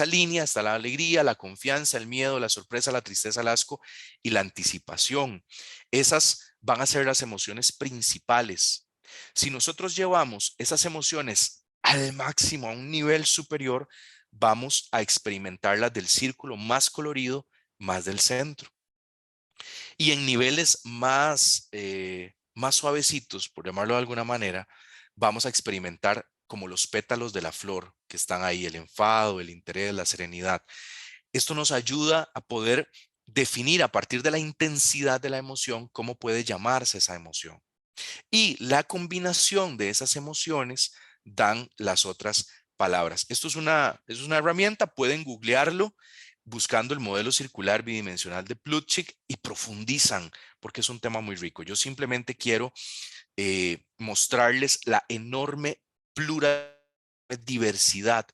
línea está la alegría, la confianza, el miedo, la sorpresa, la tristeza, el asco y la anticipación. Esas van a ser las emociones principales. Si nosotros llevamos esas emociones al máximo, a un nivel superior, vamos a experimentarlas del círculo más colorido, más del centro. Y en niveles más suavecitos, por llamarlo de alguna manera, vamos a experimentar como los pétalos de la flor que están ahí, el enfado, el interés, la serenidad. Esto nos ayuda a poder definir a partir de la intensidad de la emoción cómo puede llamarse esa emoción. Y la combinación de esas emociones dan las otras palabras. Esto es una herramienta, pueden googlearlo buscando el modelo circular bidimensional de Plutchik y profundizan porque es un tema muy rico. Yo simplemente quiero mostrarles la enorme pluralidad, diversidad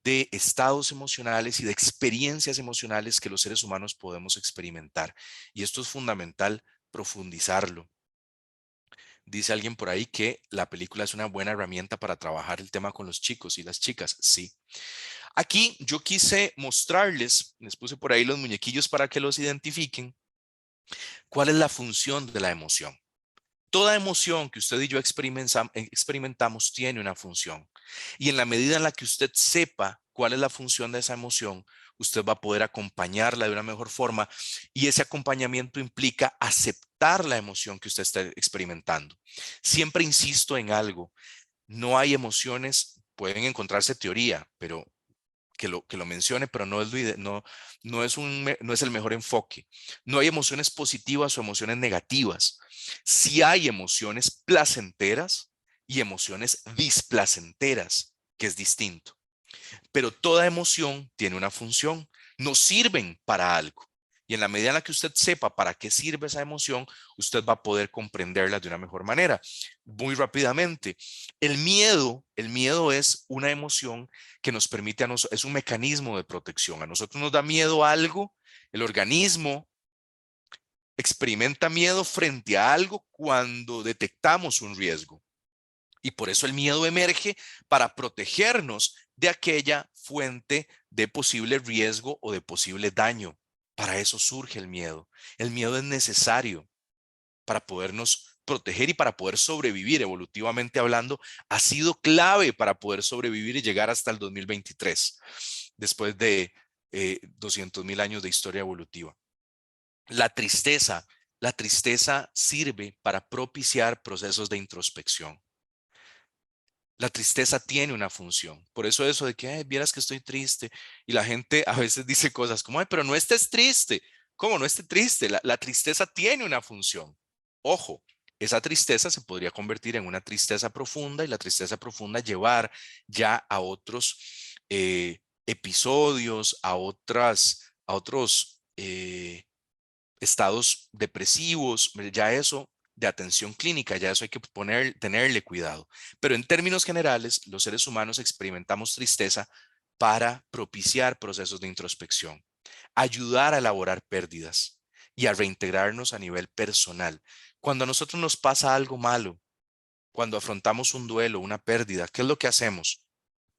de estados emocionales y de experiencias emocionales que los seres humanos podemos experimentar. Y esto es fundamental profundizarlo. Dice alguien por ahí que la película es una buena herramienta para trabajar el tema con los chicos y las chicas. Sí. Aquí yo quise mostrarles, les puse por ahí los muñequillos para que los identifiquen, cuál es la función de la emoción. Toda emoción que usted y yo experimentamos tiene una función. Y en la medida en la que usted sepa cuál es la función de esa emoción, usted va a poder acompañarla de una mejor forma. Y ese acompañamiento implica aceptar la emoción que usted está experimentando. Siempre insisto en algo, no hay emociones, pueden encontrarse teoría, pero que lo mencione, pero no es el mejor enfoque. No hay emociones positivas o emociones negativas. Sí hay emociones placenteras y emociones displacenteras, que es distinto. Pero toda emoción tiene una función, nos sirven para algo. Y en la medida en la que usted sepa para qué sirve esa emoción, usted va a poder comprenderla de una mejor manera. Muy rápidamente, el miedo es una emoción que nos permite a nosotros, es un mecanismo de protección. A nosotros nos da miedo algo, el organismo experimenta miedo frente a algo cuando detectamos un riesgo. Y por eso el miedo emerge para protegernos de aquella fuente de posible riesgo o de posible daño. Para eso surge el miedo. El miedo es necesario para podernos proteger y para poder sobrevivir, evolutivamente hablando. Ha sido clave para poder sobrevivir y llegar hasta el 2023, después de 200.000 años de historia evolutiva. La tristeza, la tristeza sirve para propiciar procesos de introspección. La tristeza tiene una función. Por eso de que "Ay, vieras que estoy triste", y la gente a veces dice cosas como, "Ay, pero no estés triste". ¿Cómo no estés triste? La tristeza tiene una función. Ojo, esa tristeza se podría convertir en una tristeza profunda y la tristeza profunda llevar ya a otros episodios, a otros estados depresivos, ya eso de atención clínica, ya eso hay que tenerle cuidado. Pero en términos generales, los seres humanos experimentamos tristeza para propiciar procesos de introspección, ayudar a elaborar pérdidas y a reintegrarnos a nivel personal. Cuando a nosotros nos pasa algo malo, cuando afrontamos un duelo, una pérdida, ¿qué es lo que hacemos?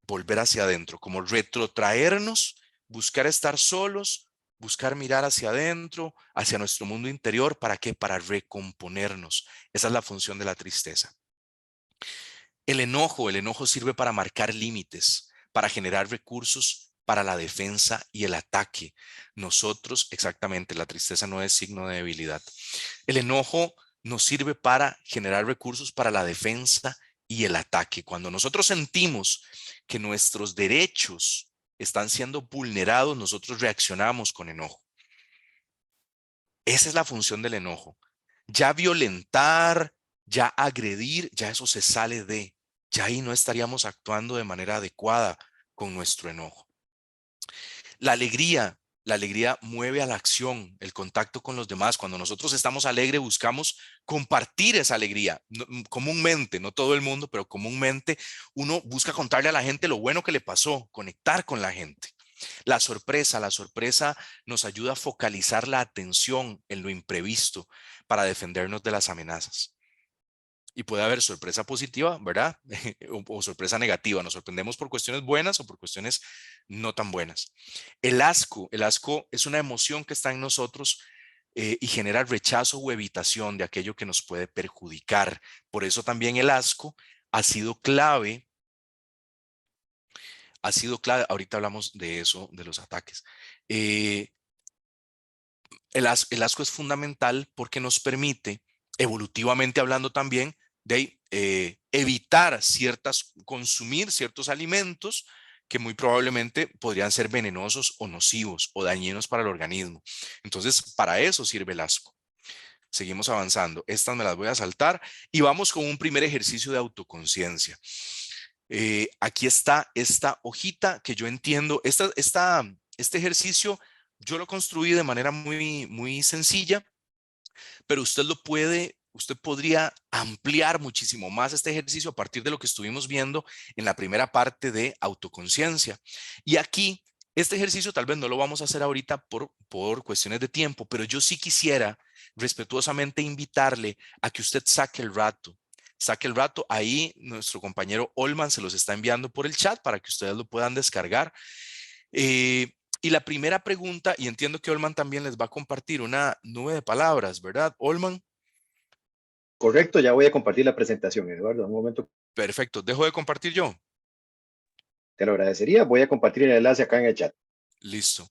Volver hacia adentro, como retrotraernos, buscar estar solos, buscar mirar hacia adentro, hacia nuestro mundo interior. ¿Para qué? Para recomponernos. Esa es la función de la tristeza. El enojo sirve para marcar límites, para generar recursos para la defensa y el ataque. Nosotros, exactamente, la tristeza no es signo de debilidad. El enojo nos sirve para generar recursos para la defensa y el ataque. Cuando nosotros sentimos que nuestros derechos están siendo vulnerados, nosotros reaccionamos con enojo. Esa es la función del enojo. Ya violentar, ya agredir, ya eso se sale de. Ya ahí no estaríamos actuando de manera adecuada con nuestro enojo. La alegría mueve a la acción, el contacto con los demás. Cuando nosotros estamos alegres, buscamos compartir esa alegría. Comúnmente, no todo el mundo, pero comúnmente uno busca contarle a la gente lo bueno que le pasó, conectar con la gente. La sorpresa nos ayuda a focalizar la atención en lo imprevisto para defendernos de las amenazas. Y puede haber sorpresa positiva, ¿verdad? o sorpresa negativa. Nos sorprendemos por cuestiones buenas o por cuestiones no tan buenas. El asco es una emoción que está en nosotros y genera rechazo o evitación de aquello que nos puede perjudicar. Por eso también el asco ha sido clave. Ahorita hablamos de eso, de los ataques. Eh, el asco es fundamental porque nos permite, evolutivamente hablando también, de evitar consumir ciertos alimentos que muy probablemente podrían ser venenosos o nocivos o dañinos para el organismo. Entonces, para eso sirve el asco. Seguimos avanzando. Estas me las voy a saltar y vamos con un primer ejercicio de autoconciencia. Aquí está esta hojita que yo entiendo. Este ejercicio yo lo construí de manera muy sencilla, pero usted podría ampliar muchísimo más este ejercicio a partir de lo que estuvimos viendo en la primera parte de autoconciencia. Y aquí, este ejercicio tal vez no lo vamos a hacer ahorita por cuestiones de tiempo, pero yo sí quisiera respetuosamente invitarle a que usted saque el rato. Saque el rato, ahí nuestro compañero Olman se los está enviando por el chat para que ustedes lo puedan descargar. Y la primera pregunta, y entiendo que Olman también les va a compartir una nube de palabras, ¿verdad, Olman? Correcto, ya voy a compartir la presentación, Eduardo. Un momento, Perfecto, dejo de compartir yo. te lo agradecería. Voy a compartir el enlace acá en el chat. Listo.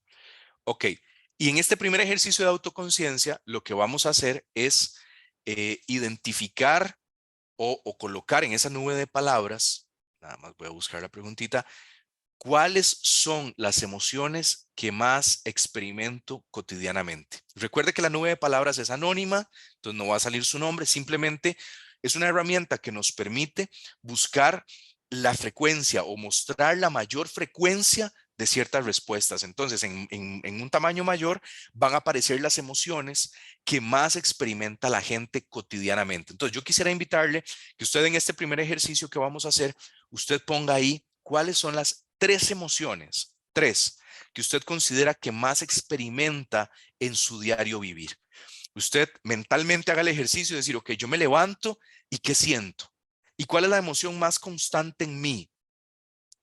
Ok. Y en este primer ejercicio de autoconciencia, lo que vamos a hacer es identificar o colocar en esa nube de palabras, nada más voy a buscar la preguntita, ¿cuáles son las emociones que más experimento cotidianamente? Recuerde que la nube de palabras es anónima, entonces no va a salir su nombre, simplemente es una herramienta que nos permite buscar la frecuencia o mostrar la mayor frecuencia de ciertas respuestas. Entonces, en un tamaño mayor van a aparecer las emociones que más experimenta la gente cotidianamente. Entonces, yo quisiera invitarle que usted en este primer ejercicio que vamos a hacer, usted ponga ahí cuáles son las 3 emociones, 3, que usted considera que más experimenta en su diario vivir. Usted mentalmente haga el ejercicio de decir, ok, yo me levanto y ¿qué siento? ¿Y cuál es la emoción más constante en mí?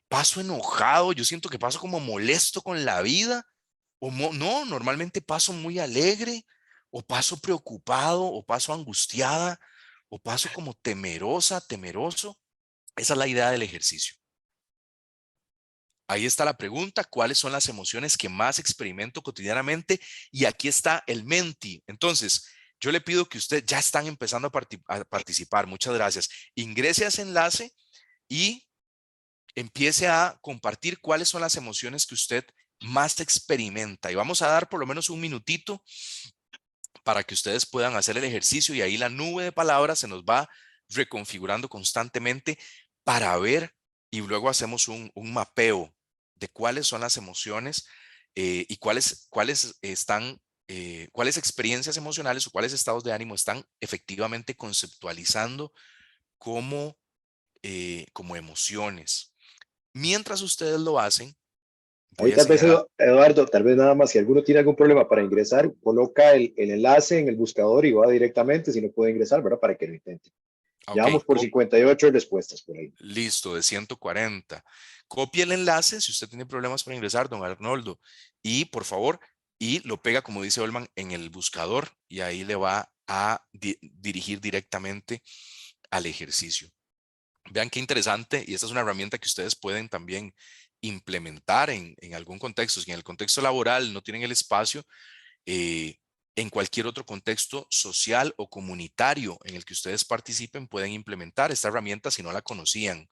¿Paso enojado? Yo siento que paso como molesto con la vida. O no, normalmente paso muy alegre, o paso preocupado, o paso angustiada, o paso como temerosa, temeroso. Esa es la idea del ejercicio. Ahí está la pregunta, ¿cuáles son las emociones que más experimento cotidianamente? Y aquí está el Menti. Entonces, yo le pido que usted ya están empezando a participar. Muchas gracias. Ingrese a ese enlace y empiece a compartir cuáles son las emociones que usted más experimenta. Y vamos a dar por lo menos un minutito para que ustedes puedan hacer el ejercicio y ahí la nube de palabras se nos va reconfigurando constantemente para ver y luego hacemos un mapeo de cuáles son las emociones y cuáles experiencias emocionales o cuáles estados de ánimo están efectivamente conceptualizando como, como emociones. Mientras ustedes lo hacen, Ahí voy a tal vez, señalar. Eduardo, tal vez nada más, si alguno tiene algún problema para ingresar, coloca el enlace en el buscador y va directamente si no puede ingresar, ¿verdad? Para que lo intente. Ya Ok, vamos por 58 respuestas por ahí. listo, de 140. Copie el enlace si usted tiene problemas para ingresar, don Arnoldo. Y por favor, y lo pega, como dice Olman, en el buscador y ahí le va a dirigir directamente al ejercicio. Vean qué interesante y esta es una herramienta que ustedes pueden también implementar en algún contexto. Si en el contexto laboral no tienen el espacio, en cualquier otro contexto social o comunitario en el que ustedes participen, pueden implementar esta herramienta si no la conocían,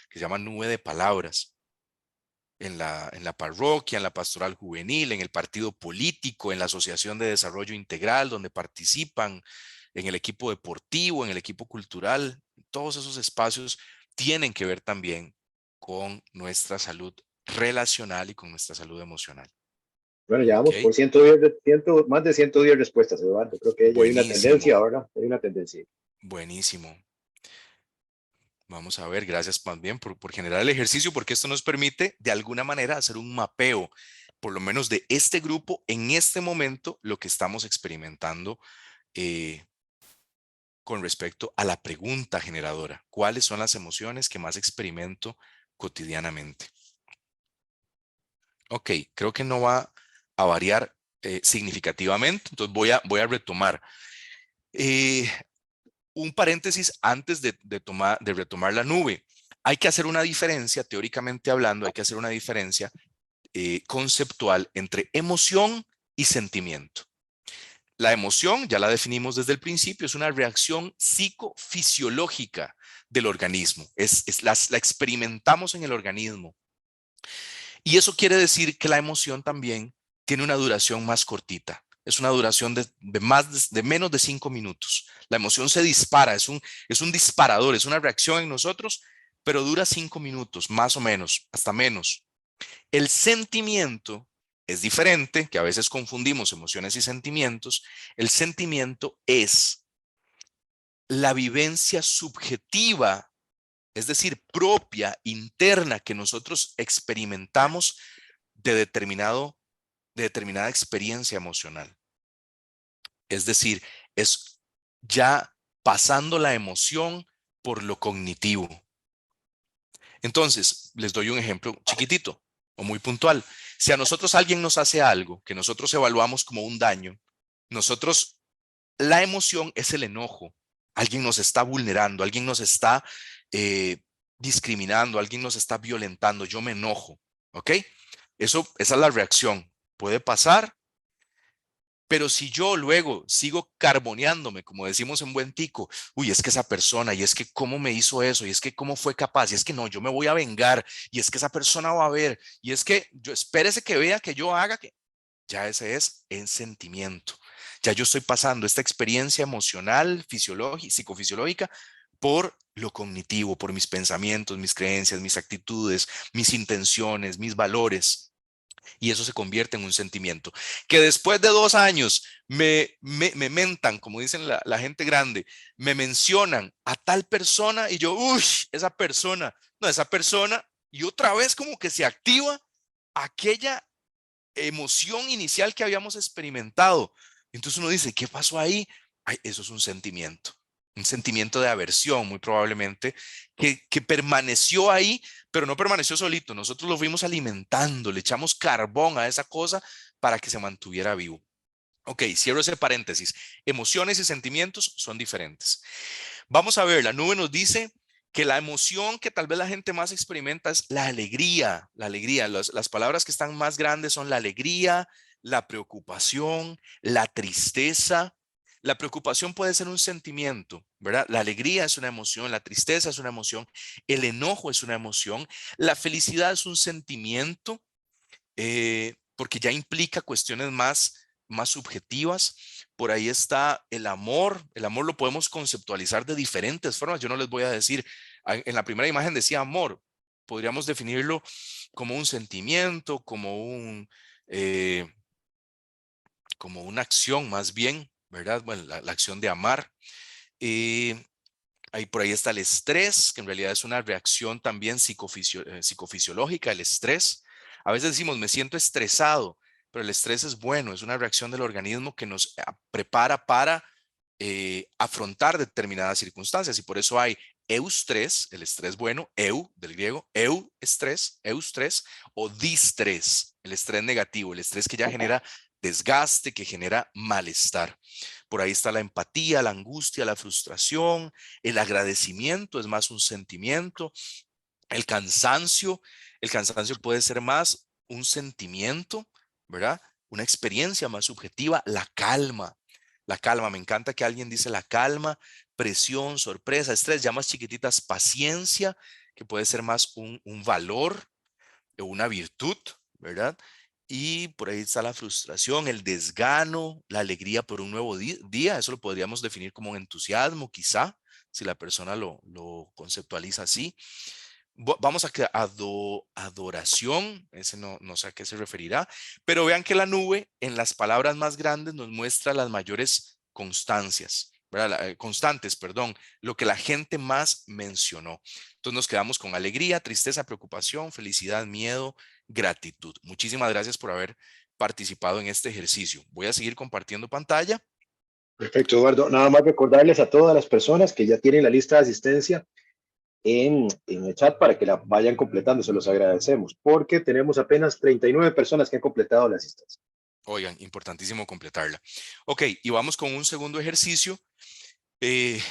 que se llama Nube de Palabras. En la parroquia, en la pastoral juvenil, en el partido político, en la asociación de desarrollo integral donde participan, en el equipo deportivo, en el equipo cultural. Todos esos espacios tienen que ver también con nuestra salud relacional y con nuestra salud emocional. Bueno, ya ¿Ok? vamos por 110, más de 110 respuestas, Eduardo. Creo que ya hay una tendencia Buenísimo, ahora, hay una tendencia. buenísimo. Vamos a ver, gracias más bien por generar el ejercicio, porque esto nos permite de alguna manera hacer un mapeo, por lo menos de este grupo, en este momento, lo que estamos experimentando eh, con respecto a la pregunta generadora. ¿Cuáles son las emociones que más experimento cotidianamente? Ok, creo que no va a variar significativamente, entonces voy a retomar. Eh, un paréntesis antes de retomar la nube. Hay que hacer una diferencia, teóricamente hablando, hay que hacer una diferencia conceptual entre emoción y sentimiento. La emoción, ya la definimos desde el principio, es una reacción psicofisiológica del organismo. La experimentamos en el organismo. Y eso quiere decir que la emoción también tiene una duración más cortita. Es una duración de menos de 5 minutos. La emoción se dispara, es un disparador, es una reacción en nosotros, pero dura 5 minutos, más o menos, hasta menos. El sentimiento es diferente, que a veces confundimos emociones y sentimientos. El sentimiento es la vivencia subjetiva, es decir, propia, interna, que nosotros experimentamos de de determinada experiencia emocional. Es decir, es ya pasando la emoción por lo cognitivo. Entonces, les doy un ejemplo chiquitito o muy puntual. Si a nosotros alguien nos hace algo que nosotros evaluamos como un daño, nosotros, la emoción es el enojo. Alguien nos está vulnerando, alguien nos está discriminando, alguien nos está violentando. Yo me enojo, ¿ok? Esa es la reacción. Puede pasar. Pero si yo luego sigo carboneándome, como decimos en buen tico, uy, es que esa persona, y es que cómo me hizo eso, y es que cómo fue capaz, y es que no, yo me voy a vengar, y es que esa persona va a ver, y es que yo espérese que vea que yo haga que, ya ese es el sentimiento. Ya yo estoy pasando esta experiencia emocional, fisiológica, psicofisiológica, por lo cognitivo, por mis pensamientos, mis creencias, mis actitudes, mis intenciones, mis valores. Y eso se convierte en un sentimiento. Que después de 2 años me mentan, como dicen la gente grande, me mencionan a tal persona y yo, uy, esa persona, no, esa persona, y otra vez como que se activa aquella emoción inicial que habíamos experimentado. Entonces uno dice, ¿qué pasó ahí? Ay, eso es un sentimiento de aversión muy probablemente, que permaneció ahí, pero no permaneció solito. Nosotros lo fuimos alimentando, le echamos carbón a esa cosa para que se mantuviera vivo. Ok, cierro ese paréntesis. Emociones y sentimientos son diferentes. Vamos a ver, la nube nos dice que la emoción que tal vez la gente más experimenta es la alegría, la alegría. Las palabras que están más grandes son la alegría, la preocupación, la tristeza. La preocupación puede ser un sentimiento, ¿verdad? La alegría es una emoción, la tristeza es una emoción, el enojo es una emoción, la felicidad es un sentimiento, porque ya implica cuestiones más subjetivas. Por ahí está el amor lo podemos conceptualizar de diferentes formas. Yo no les voy a decir, en la primera imagen decía amor, podríamos definirlo como un sentimiento, eh, como una acción más bien, ¿verdad? Bueno, la acción de amar. Eh, Ahí por ahí está el estrés, que en realidad es una reacción también psicofisiológica, el estrés. A veces decimos, me siento estresado, pero el estrés es bueno, es una reacción del organismo que nos prepara para afrontar determinadas circunstancias. Y por eso hay eustrés, el estrés bueno, del griego, eustrés, o distrés, el estrés negativo, el estrés que ya genera desgaste, que genera malestar. Por ahí está la empatía, la angustia, la frustración, el agradecimiento es más un sentimiento, el cansancio, el cansancio puede ser más un sentimiento, ¿verdad? una experiencia más subjetiva, la calma. La calma, me encanta que alguien dice la calma, presión, sorpresa, estrés, ya más chiquititas, paciencia, que puede ser más un valor o una virtud, ¿verdad? Y por ahí está la frustración, el desgano, la alegría por un nuevo día. Eso lo podríamos definir como un entusiasmo, quizá, si la persona lo conceptualiza así. Vamos a que adoración, ese no sé a qué se referirá, pero vean que la nube en las palabras más grandes nos muestra las mayores constancias, ¿verdad? Constantes, perdón, lo que la gente más mencionó. Entonces nos quedamos con alegría, tristeza, preocupación, felicidad, miedo, gratitud. Muchísimas gracias por haber participado en este ejercicio. Voy a seguir compartiendo pantalla. Perfecto, Eduardo. Nada más recordarles a todas las personas que ya tienen la lista de asistencia en el chat para que la vayan completando. Se los agradecemos porque tenemos apenas 39 personas que han completado la asistencia. Oigan, importantísimo completarla. Ok, y vamos con un segundo ejercicio que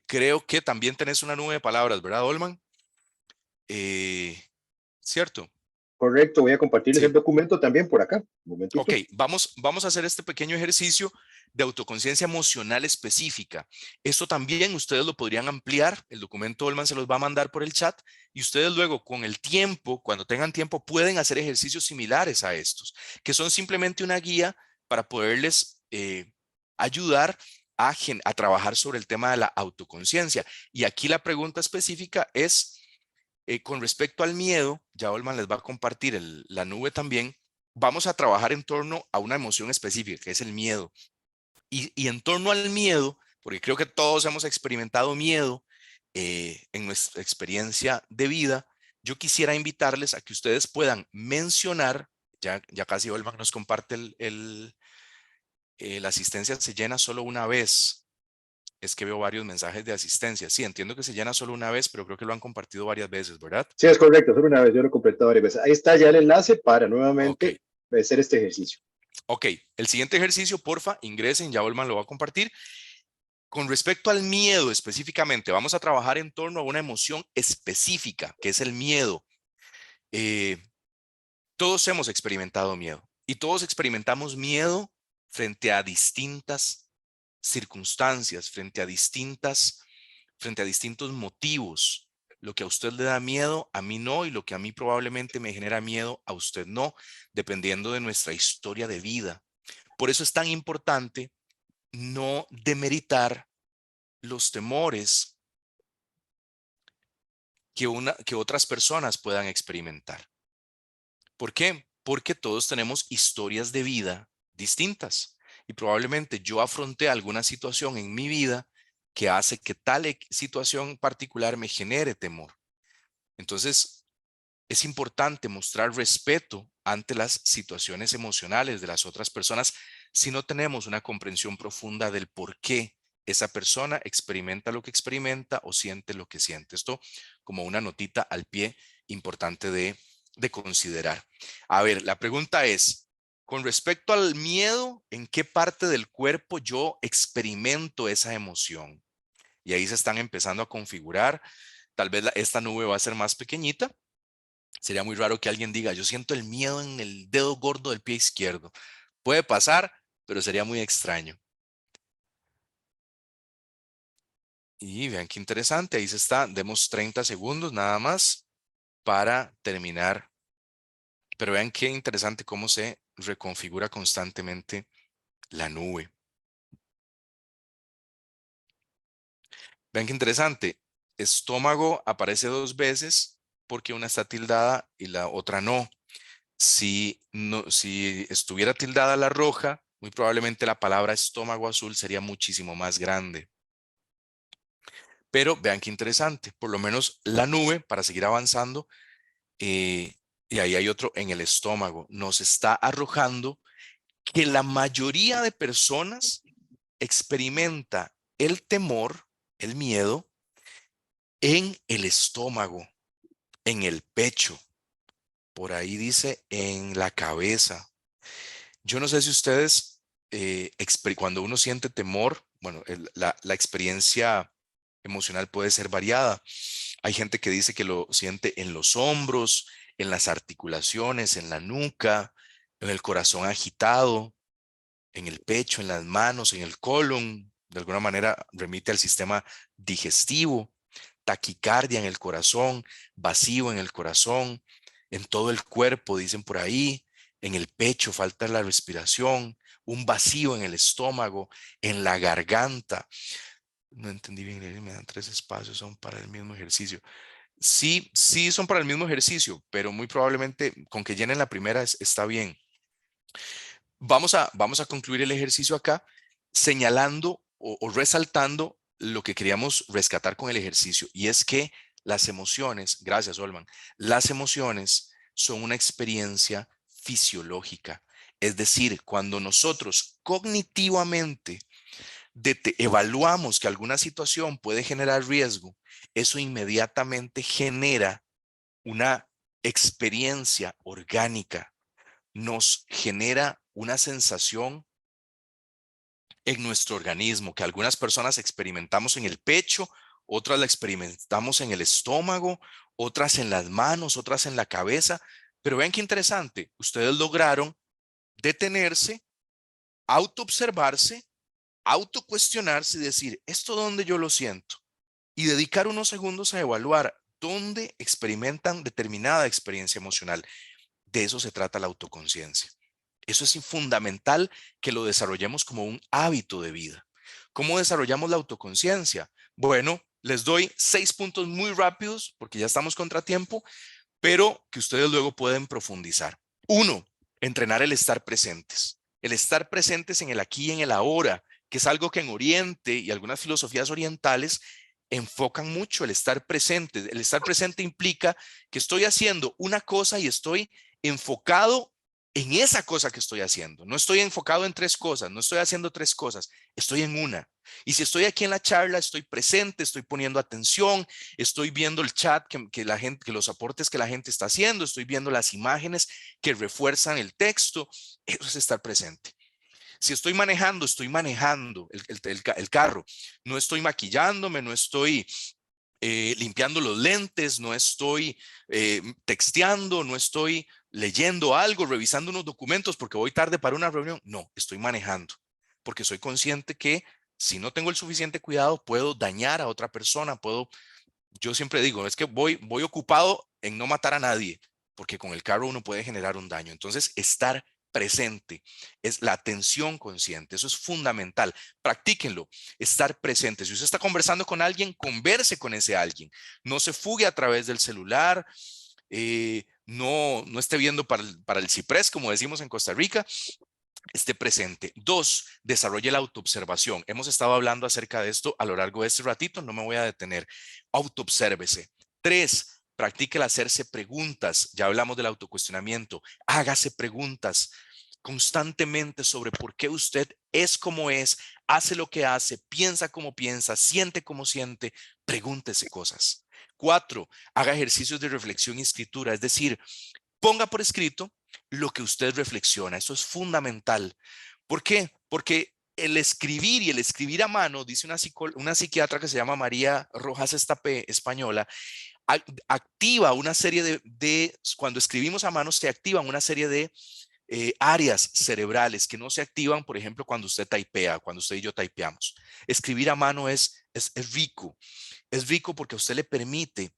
creo que también tenés una nube de palabras, ¿verdad, Olman? ¿Cierto? Correcto, voy a compartirles Sí. el documento también por acá. Un Ok, momentito. vamos a hacer este pequeño ejercicio de autoconciencia emocional específica. Esto también ustedes lo podrían ampliar. El documento Olman se los va a mandar por el chat y ustedes luego con el tiempo, cuando tengan tiempo, pueden hacer ejercicios similares a estos, que son simplemente una guía para poderles ayudar a trabajar sobre el tema de la autoconciencia. Y aquí la pregunta específica es, con respecto al miedo, ya Olman les va a compartir la nube también. Vamos a trabajar en torno a una emoción específica, que es el miedo. Y en torno al miedo, porque creo que todos hemos experimentado miedo en nuestra experiencia de vida, yo quisiera invitarles a que ustedes puedan mencionar, ya casi Olman nos comparte la asistencia se llena solo una vez. Es que veo varios mensajes de asistencia. Sí, entiendo que se llena solo una vez, pero creo que lo han compartido varias veces, ¿verdad? Sí, es correcto, solo una vez, yo lo he completado varias veces. Ahí está ya el enlace para Ok. nuevamente hacer este ejercicio. Ok, el siguiente ejercicio, porfa, ingresen, ya Olman lo va a compartir. Con respecto al miedo específicamente, vamos a trabajar en torno a una emoción específica, que es el miedo. Eh, todos hemos experimentado miedo y todos experimentamos miedo frente a distintas circunstancias, frente a distintos motivos. Lo que a usted le da miedo, a mí no, y lo que a mí probablemente me genera miedo, a usted no, dependiendo de nuestra historia de vida. Por eso es tan importante no demeritar los temores que otras personas puedan experimentar. ¿Por qué? Porque todos tenemos historias de vida distintas y probablemente yo afronté alguna situación en mi vida que hace que tal situación particular me genere temor. Entonces, es importante mostrar respeto ante las situaciones emocionales de las otras personas si no tenemos una comprensión profunda del por qué esa persona experimenta lo que experimenta o siente lo que siente. Esto como una notita al pie importante de considerar. A ver, la pregunta es, con respecto al miedo, ¿en qué parte del cuerpo yo experimento esa emoción? Y ahí se están empezando a configurar. Tal vez esta nube va a ser más pequeñita. Sería muy raro que alguien diga, yo siento el miedo en el dedo gordo del pie izquierdo. Puede pasar, pero sería muy extraño. Y vean qué interesante, ahí se está. Demos 30 segundos nada más para terminar. Pero vean qué interesante cómo se reconfigura constantemente la nube. Vean qué interesante. Estómago aparece dos veces porque una está tildada y la otra no. Si estuviera tildada la roja, muy probablemente la palabra estómago azul sería muchísimo más grande. Pero vean qué interesante, por lo menos la nube, para seguir avanzando, y ahí hay otro en el estómago, nos está arrojando que la mayoría de personas experimenta el temor, el miedo, en el estómago, en el pecho. Por ahí dice en la cabeza. Yo no sé si ustedes, cuando uno siente temor, bueno, la experiencia emocional puede ser variada. Hay gente que dice que lo siente en los hombros, en las articulaciones, en la nuca, en el corazón agitado, en el pecho, en las manos, en el colon, de alguna manera remite al sistema digestivo, taquicardia en el corazón, vacío en el corazón, en todo el cuerpo, dicen por ahí, en el pecho falta la respiración, un vacío en el estómago, en la garganta. No entendí bien, me dan 3 espacios, son para el mismo ejercicio. Sí, sí son para el mismo ejercicio, pero muy probablemente con que llenen la primera está bien. Vamos a concluir el ejercicio acá señalando o resaltando lo que queríamos rescatar con el ejercicio, y es que las emociones, gracias Olman, las emociones son una experiencia fisiológica. Es decir, cuando nosotros cognitivamente evaluamos que alguna situación puede generar riesgo, eso inmediatamente genera una experiencia orgánica, nos genera una sensación en nuestro organismo que algunas personas experimentamos en el pecho, otras la experimentamos en el estómago, otras en las manos, otras en la cabeza. Pero vean qué interesante, ustedes lograron detenerse, autoobservarse, autocuestionarse y decir, ¿esto dónde yo lo siento? Y dedicar unos segundos a evaluar dónde experimentan determinada experiencia emocional. De eso se trata la autoconciencia. Eso es fundamental que lo desarrollemos como un hábito de vida. ¿Cómo desarrollamos la autoconciencia? Bueno, les doy 6 puntos muy rápidos porque ya estamos contra tiempo, pero que ustedes luego pueden profundizar. 1, entrenar el estar presentes. El estar presentes en el aquí y en el ahora, que es algo que en Oriente y algunas filosofías orientales enfocan mucho el estar presente. El estar presente implica que estoy haciendo una cosa y estoy enfocado en esa cosa que estoy haciendo. No estoy enfocado en 3 cosas, no estoy haciendo 3 cosas, estoy en una. Y si estoy aquí en la charla, estoy presente, estoy poniendo atención, estoy viendo el chat que la gente, que los aportes que la gente está haciendo, estoy viendo las imágenes que refuerzan el texto. Eso es estar presente. Si estoy manejando el carro, no estoy maquillándome, no estoy limpiando los lentes, no estoy texteando, no estoy leyendo algo, revisando unos documentos porque voy tarde para una reunión. No, estoy manejando porque soy consciente que si no tengo el suficiente cuidado, puedo dañar a otra persona, yo siempre digo, es que voy ocupado en no matar a nadie, porque con el carro uno puede generar un daño. Entonces, estar presente es la atención consciente. Eso es fundamental. Practíquenlo, estar presente. Si usted está conversando con alguien, converse con ese alguien. No se fugue a través del celular. No esté viendo para el ciprés, como decimos en Costa Rica, esté presente. 2, desarrolle la autoobservación. Hemos estado hablando acerca de esto a lo largo de este ratito, no me voy a detener. Autoobsérvese. 3, practique el hacerse preguntas. Ya hablamos del autocuestionamiento. Hágase preguntas constantemente sobre por qué usted es como es, hace lo que hace, piensa como piensa, siente como siente. Pregúntese cosas. 4, haga ejercicios de reflexión y escritura, es decir, ponga por escrito lo que usted reflexiona. Eso es fundamental. ¿Por qué? Porque el escribir y el escribir a mano, dice una psiquiatra que se llama María Rojas Estapé, española, activa una serie cuando escribimos a mano, se activan una serie de áreas cerebrales que no se activan, por ejemplo, cuando usted taipea, cuando usted y yo taipeamos. Escribir a mano es rico. Es rico porque a usted le permite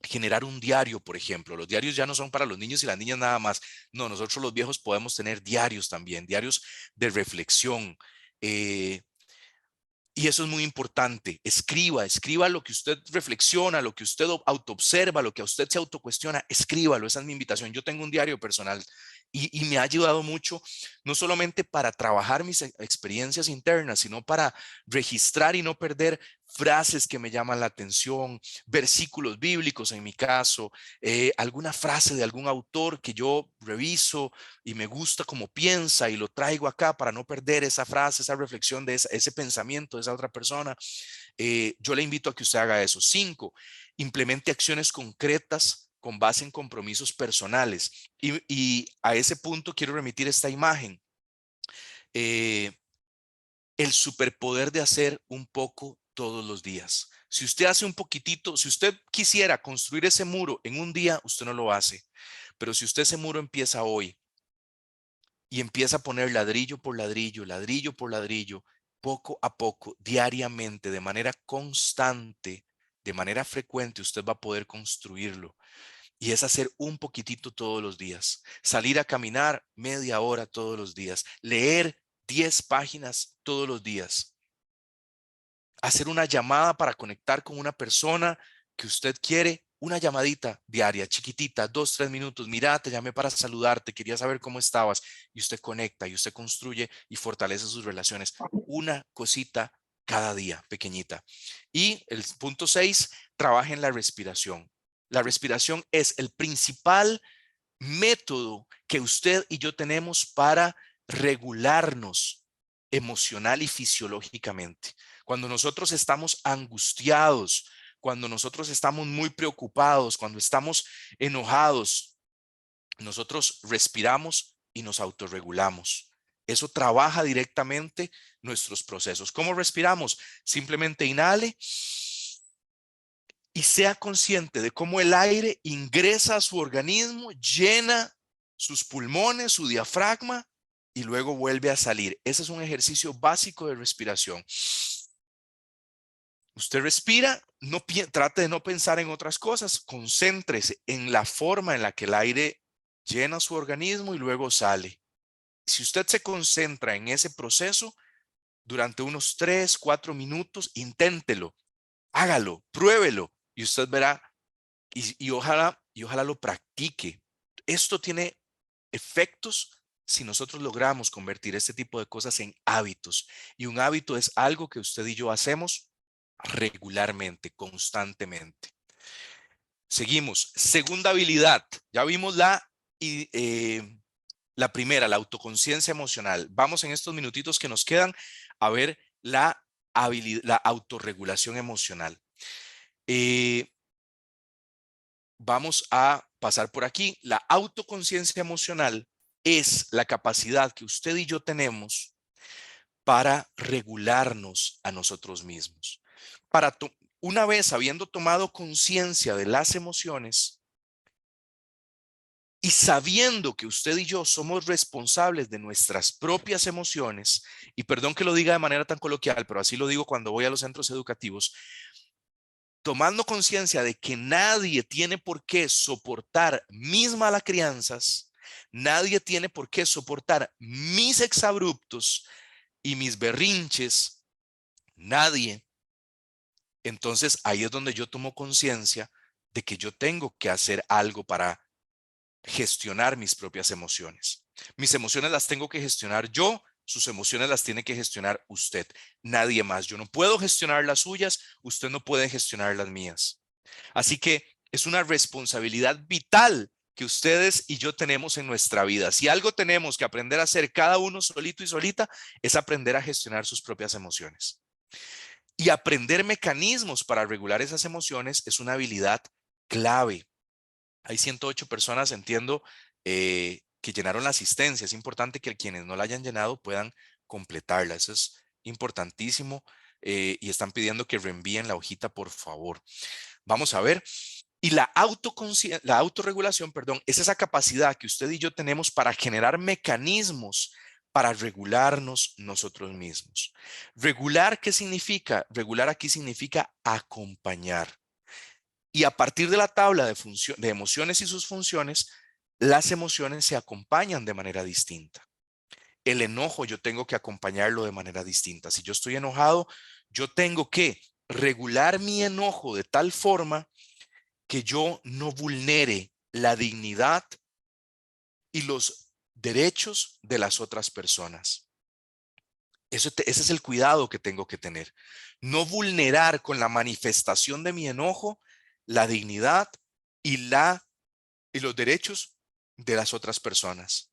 generar un diario, por ejemplo. Los diarios ya no son para los niños y las niñas nada más. No, nosotros los viejos podemos tener diarios también, diarios de reflexión. Eh, y eso es muy importante. Escriba lo que usted reflexiona, lo que usted autoobserva, lo que a usted se autocuestiona. Escríbalo, esa es mi invitación. Yo tengo un diario personal y me ha ayudado mucho, no solamente para trabajar mis experiencias internas, sino para registrar y no perder frases que me llaman la atención, versículos bíblicos en mi caso, alguna frase de algún autor que yo reviso y me gusta como piensa y lo traigo acá para no perder esa frase, esa reflexión de ese pensamiento de esa otra persona. Yo le invito a que usted haga eso. 5, implemente acciones concretas con base en compromisos personales. Y a ese punto quiero remitir esta imagen. Eh, el superpoder de hacer un poco todos los días. Si usted hace un poquitito, si usted quisiera construir ese muro en un día, usted no lo hace. Pero si usted ese muro empieza hoy, y empieza a poner ladrillo por ladrillo, ladrillo por ladrillo, poco a poco, diariamente, de manera constante, de manera frecuente, usted va a poder construirlo. Y es hacer un poquitito todos los días, salir a caminar media hora todos los días, leer 10 páginas todos los días, hacer una llamada para conectar con una persona que usted quiere, una llamadita diaria, chiquitita, 2, 3 minutos. Mira, te llamé para saludarte, quería saber cómo estabas. Y usted conecta y usted construye y fortalece sus relaciones. Una cosita cada día, pequeñita. Y el punto 6, trabaja en la respiración. La respiración es el principal método que usted y yo tenemos para regularnos emocional y fisiológicamente. Cuando nosotros estamos angustiados, cuando nosotros estamos muy preocupados, cuando estamos enojados, nosotros respiramos y nos autorregulamos. Eso trabaja directamente nuestros procesos. ¿Cómo respiramos? Simplemente inhale y sea consciente de cómo el aire ingresa a su organismo, llena sus pulmones, su diafragma y luego vuelve a salir. Ese es un ejercicio básico de respiración. Usted respira, trate de no pensar en otras cosas, concéntrese en la forma en la que el aire llena su organismo y luego sale. Si usted se concentra en ese proceso durante unos 3, 4 minutos, inténtelo, hágalo, pruébelo y usted verá y ojalá lo practique. Esto tiene efectos si nosotros logramos convertir este tipo de cosas en hábitos. Y un hábito es algo que usted y yo hacemos regularmente, constantemente. Seguimos. Segunda habilidad. Ya vimos la primera, la autoconciencia emocional. Vamos en estos minutitos que nos quedan a ver la autorregulación emocional. Vamos a pasar por aquí. La autoconciencia emocional es la capacidad que usted y yo tenemos para regularnos a nosotros mismos. Una vez habiendo tomado conciencia de las emociones y sabiendo que usted y yo somos responsables de nuestras propias emociones, y perdón que lo diga de manera tan coloquial, pero así lo digo cuando voy a los centros educativos, tomando conciencia de que nadie tiene por qué soportar mis malacrianzas, nadie tiene por qué soportar mis exabruptos y mis berrinches, nadie. Entonces ahí es donde yo tomo conciencia de que yo tengo que hacer algo para gestionar mis propias emociones. Mis emociones las tengo que gestionar yo, sus emociones las tiene que gestionar usted, nadie más. Yo no puedo gestionar las suyas, usted no puede gestionar las mías. Así que es una responsabilidad vital que ustedes y yo tenemos en nuestra vida. Si algo tenemos que aprender a hacer cada uno solito y solita, es aprender a gestionar sus propias emociones. Y aprender mecanismos para regular esas emociones es una habilidad clave. Hay 108 personas, entiendo, que llenaron la asistencia. Es importante que quienes no la hayan llenado puedan completarla. Eso es importantísimo. Y están pidiendo que reenvíen la hojita, por favor. Vamos a ver. Y la autorregulación, perdón, es esa capacidad que usted y yo tenemos para generar mecanismos para regularnos nosotros mismos. Regular, ¿qué significa? Regular aquí significa acompañar. Y a partir de la tabla de emociones y sus funciones, las emociones se acompañan de manera distinta. El enojo yo tengo que acompañarlo de manera distinta. Si yo estoy enojado, yo tengo que regular mi enojo de tal forma que yo no vulnere la dignidad y los derechos de las otras personas. Ese es el cuidado que tengo que tener. No vulnerar con la manifestación de mi enojo la dignidad y los derechos de las otras personas.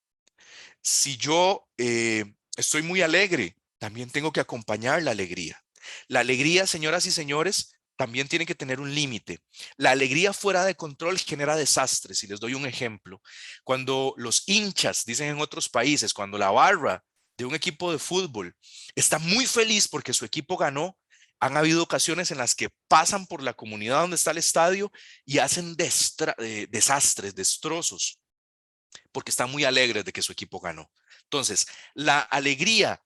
Si yo estoy muy alegre, también tengo que acompañar la alegría. La alegría, señoras y señores, también tiene que tener un límite. La alegría fuera de control genera desastres. Y les doy un ejemplo. Cuando los hinchas, dicen en otros países, cuando la barra de un equipo de fútbol está muy feliz porque su equipo ganó, han habido ocasiones en las que pasan por la comunidad donde está el estadio y hacen desastres, destrozos, porque están muy alegres de que su equipo ganó. Entonces, la alegría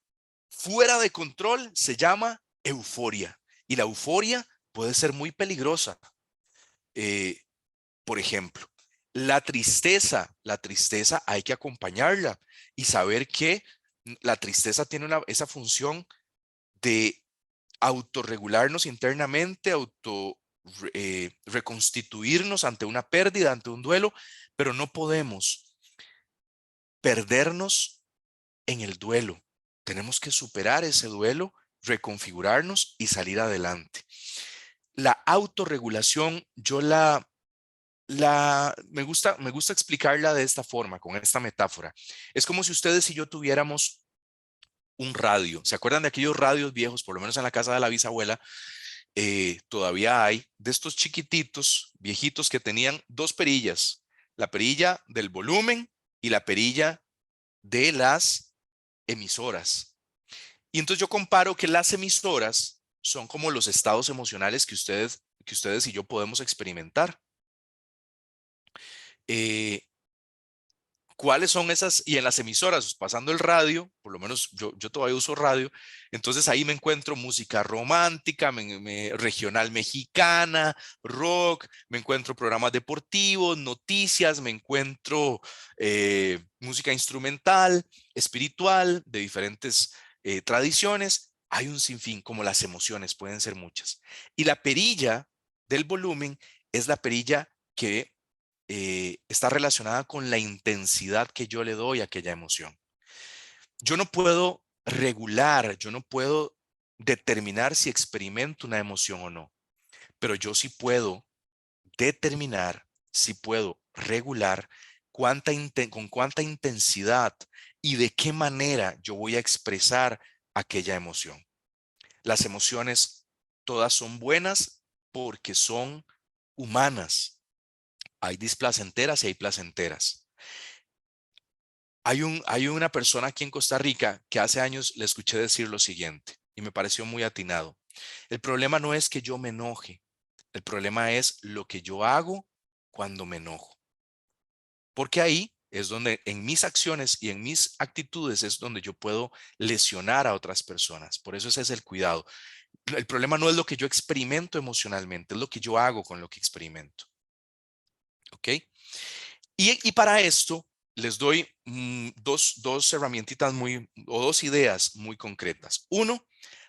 fuera de control se llama euforia. Y la euforia puede ser muy peligrosa. Eh, por ejemplo, la tristeza hay que acompañarla y saber que la tristeza tiene esa función de autorregularnos internamente, reconstituirnos ante una pérdida, ante un duelo, pero no podemos perdernos en el duelo. Tenemos que superar ese duelo, reconfigurarnos y salir adelante. La autorregulación, me gusta explicarla de esta forma, con esta metáfora. Es como si ustedes y yo tuviéramos un radio. ¿Se acuerdan de aquellos radios viejos? Por lo menos en la casa de la bisabuela, todavía hay de estos chiquititos, viejitos, que tenían dos perillas. La perilla del volumen y la perilla de las emisoras. Y entonces yo comparo que las emisoras son como los estados emocionales que ustedes y yo podemos experimentar. Eh, ¿Cuáles son esas? Y en las emisoras, pasando el radio, por lo menos yo todavía uso radio, entonces ahí me encuentro música romántica, regional mexicana, rock, me encuentro programas deportivos, noticias, me encuentro música instrumental, espiritual, de diferentes tradiciones. Hay un sinfín, como las emociones, pueden ser muchas. Y la perilla del volumen es la perilla que está relacionada con la intensidad que yo le doy a aquella emoción. Yo no puedo regular, yo no puedo determinar si experimento una emoción o no, pero yo sí puedo determinar, si puedo regular con cuánta intensidad y de qué manera yo voy a expresar aquella emoción. Las emociones todas son buenas porque son humanas. Hay displacenteras y hay placenteras. Hay una persona aquí en Costa Rica que hace años le escuché decir lo siguiente y me pareció muy atinado. El problema no es que yo me enoje, el problema es lo que yo hago cuando me enojo. Porque ahí es donde en mis acciones y en mis actitudes es donde yo puedo lesionar a otras personas. Por eso ese es el cuidado. El problema no es lo que yo experimento emocionalmente, es lo que yo hago con lo que experimento. ¿Ok? Y para esto les doy dos herramientitas o dos ideas muy concretas. Uno,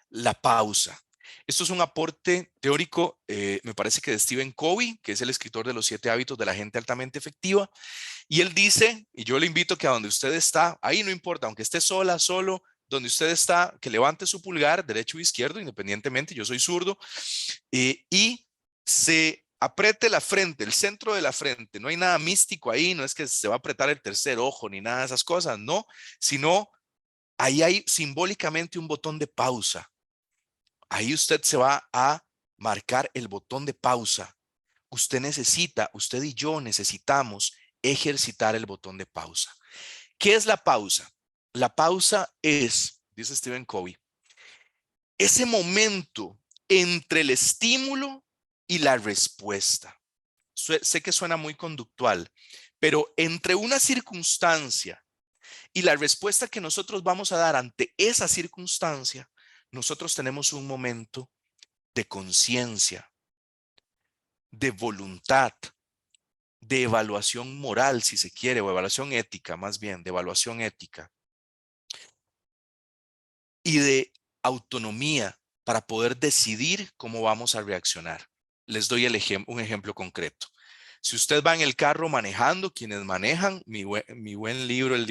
la pausa. Esto es un aporte teórico, me parece que de Stephen Covey, que es el escritor de los 7 hábitos de la gente altamente efectiva. Y él dice, y yo le invito a que a donde usted está, ahí no importa, aunque esté sola, solo, donde usted está, que levante su pulgar, derecho o izquierdo, independientemente, yo soy zurdo, y se apriete la frente, el centro de la frente. No hay nada místico ahí, no es que se va a apretar el tercer ojo ni nada de esas cosas, no, sino ahí hay simbólicamente un botón de pausa. Ahí usted se va a marcar el botón de pausa. Usted y yo necesitamos ejercitar el botón de pausa. ¿Qué es la pausa? La pausa es, dice Stephen Covey, ese momento entre el estímulo y la respuesta. Sé que suena muy conductual, pero entre una circunstancia y la respuesta que nosotros vamos a dar ante esa circunstancia, nosotros tenemos un momento de conciencia, de voluntad, de evaluación moral, si se quiere, o evaluación ética, más bien, de evaluación ética y de autonomía para poder decidir cómo vamos a reaccionar. Les doy un ejemplo concreto. Si usted va en el carro manejando, quienes manejan, mi buen libro, el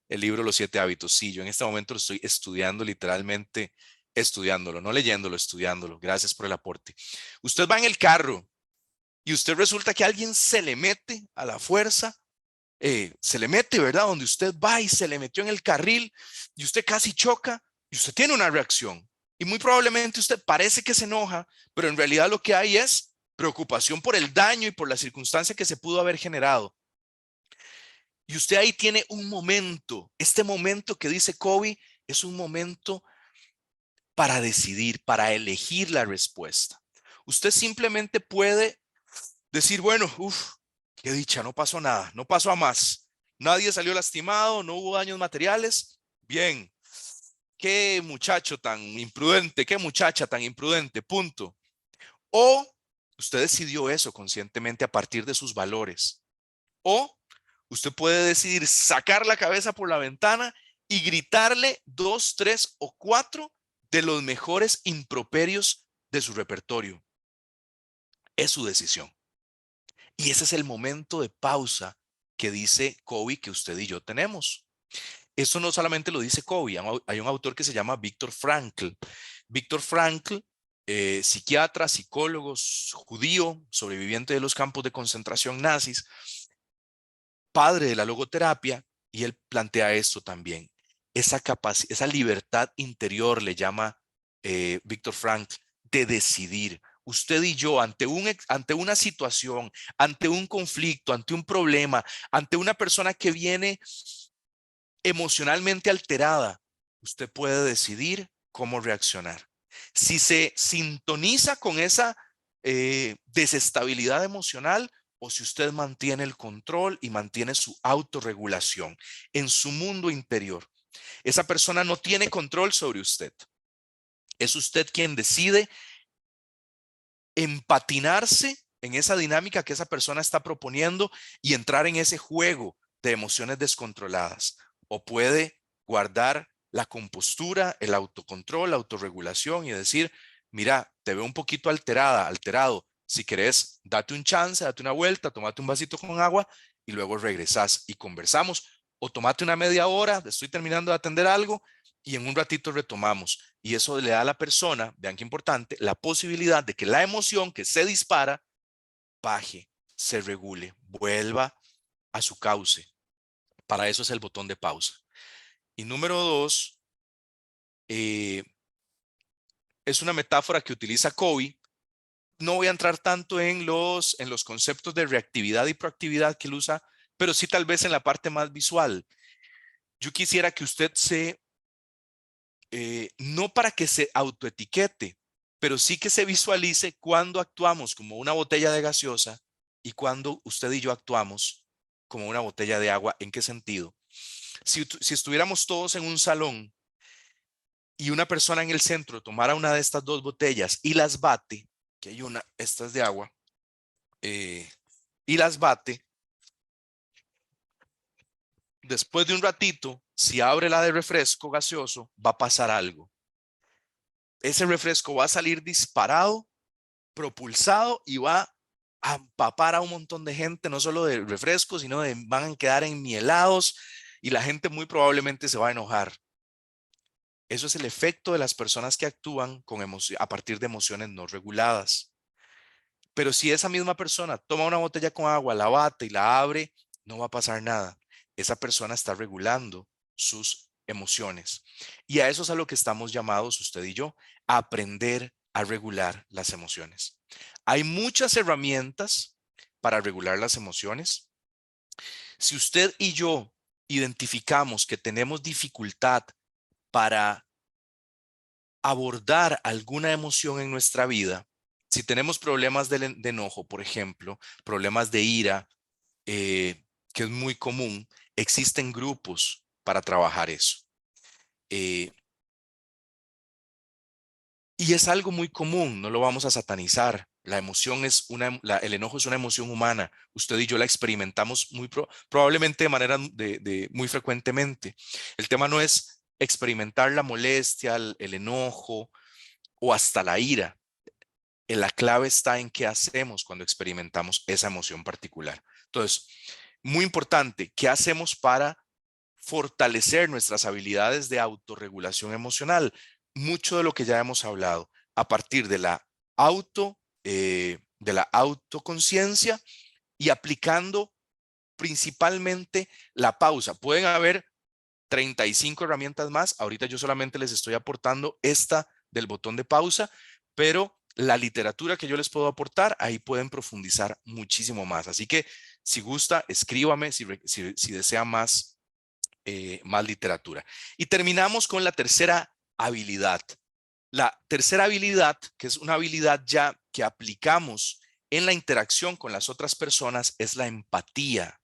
libro Los 7 hábitos. Sí, yo en este momento lo estoy estudiando, literalmente estudiándolo, no leyéndolo, estudiándolo. Gracias por el aporte. Usted va en el carro y usted resulta que alguien se le mete a la fuerza, se le mete, ¿verdad? Donde usted va y se le metió en el carril y usted casi choca y usted tiene una reacción. Y muy probablemente usted parece que se enoja, pero en realidad lo que hay es preocupación por el daño y por la circunstancia que se pudo haber generado. Y usted ahí tiene un momento, este momento que dice Covey es un momento para decidir, para elegir la respuesta. Usted simplemente puede decir, bueno, qué dicha, no pasó nada, no pasó a más. nadie salió lastimado, no hubo daños materiales. Bien, qué muchacho tan imprudente, qué muchacha tan imprudente, punto. O usted decidió eso conscientemente a partir de sus valores. O usted puede decidir sacar la cabeza por la ventana y gritarle 2, 3 o 4 de los mejores improperios de su repertorio. Es su decisión. Y ese es el momento de pausa que dice Covey que usted y yo tenemos. Eso no solamente lo dice Covey, hay un autor que se llama Viktor Frankl. Viktor Frankl, psiquiatra, psicólogo, judío, sobreviviente de los campos de concentración nazis, padre de la logoterapia, y él plantea esto también. Esa libertad interior le llama Viktor Frankl, de decidir. Usted y yo, ante una situación, ante un conflicto, ante un problema, ante una persona que viene emocionalmente alterada, usted puede decidir cómo reaccionar. Si se sintoniza con esa desestabilidad emocional, o si usted mantiene el control y mantiene su autorregulación en su mundo interior. Esa persona no tiene control sobre usted. Es usted quien decide empatinarse en esa dinámica que esa persona está proponiendo y entrar en ese juego de emociones descontroladas. O puede guardar la compostura, el autocontrol, la autorregulación y decir, mira, te veo un poquito alterado. Si querés, date un chance, date una vuelta, tomate un vasito con agua y luego regresás y conversamos. O tomate una media hora, estoy terminando de atender algo y en un ratito retomamos. Y eso le da a la persona, vean qué importante, la posibilidad de que la emoción que se dispara baje, se regule, vuelva a su cauce. Para eso es el botón de pausa. Y número 2, es una metáfora que utiliza Covey. No voy a entrar tanto en los conceptos de reactividad y proactividad que él usa, pero sí tal vez en la parte más visual. Yo quisiera que usted no para que se autoetiquete, pero sí que se visualice cuando actuamos como una botella de gaseosa y cuando usted y yo actuamos como una botella de agua. ¿En qué sentido? Si estuviéramos todos en un salón y una persona en el centro tomara una de estas dos botellas y las bate, que hay una, esta es de agua, y las bate, después de un ratito, si abre la de refresco gaseoso, va a pasar algo. Ese refresco va a salir disparado, propulsado y va a empapar a un montón de gente, no solo de refresco, sino van a quedar enmielados y la gente muy probablemente se va a enojar. Eso es el efecto de las personas que actúan a partir de emociones no reguladas. Pero si esa misma persona toma una botella con agua, la bate y la abre, no va a pasar nada. Esa persona está regulando sus emociones. Y a eso es a lo que estamos llamados usted y yo, a aprender a regular las emociones. Hay muchas herramientas para regular las emociones. Si usted y yo identificamos que tenemos dificultad para abordar alguna emoción en nuestra vida, si tenemos problemas de enojo, por ejemplo, problemas de ira, que es muy común, existen grupos para trabajar eso. Y es algo muy común, no lo vamos a satanizar. La emoción el enojo es una emoción humana. Usted y yo la experimentamos probablemente de manera muy frecuentemente. El tema no es experimentar la molestia, el enojo o hasta la ira. La clave está en qué hacemos cuando experimentamos esa emoción particular. Entonces, muy importante, ¿qué hacemos para fortalecer nuestras habilidades de autorregulación emocional? Mucho de lo que ya hemos hablado, a partir de de la autoconciencia y aplicando principalmente la pausa. Pueden haber 35 herramientas más. Ahorita yo solamente les estoy aportando esta del botón de pausa, pero la literatura que yo les puedo aportar, ahí pueden profundizar muchísimo más. Así que si gusta, escríbame si desea más literatura. Y terminamos con la tercera habilidad. La tercera habilidad, que es una habilidad ya que aplicamos en la interacción con las otras personas, es la empatía.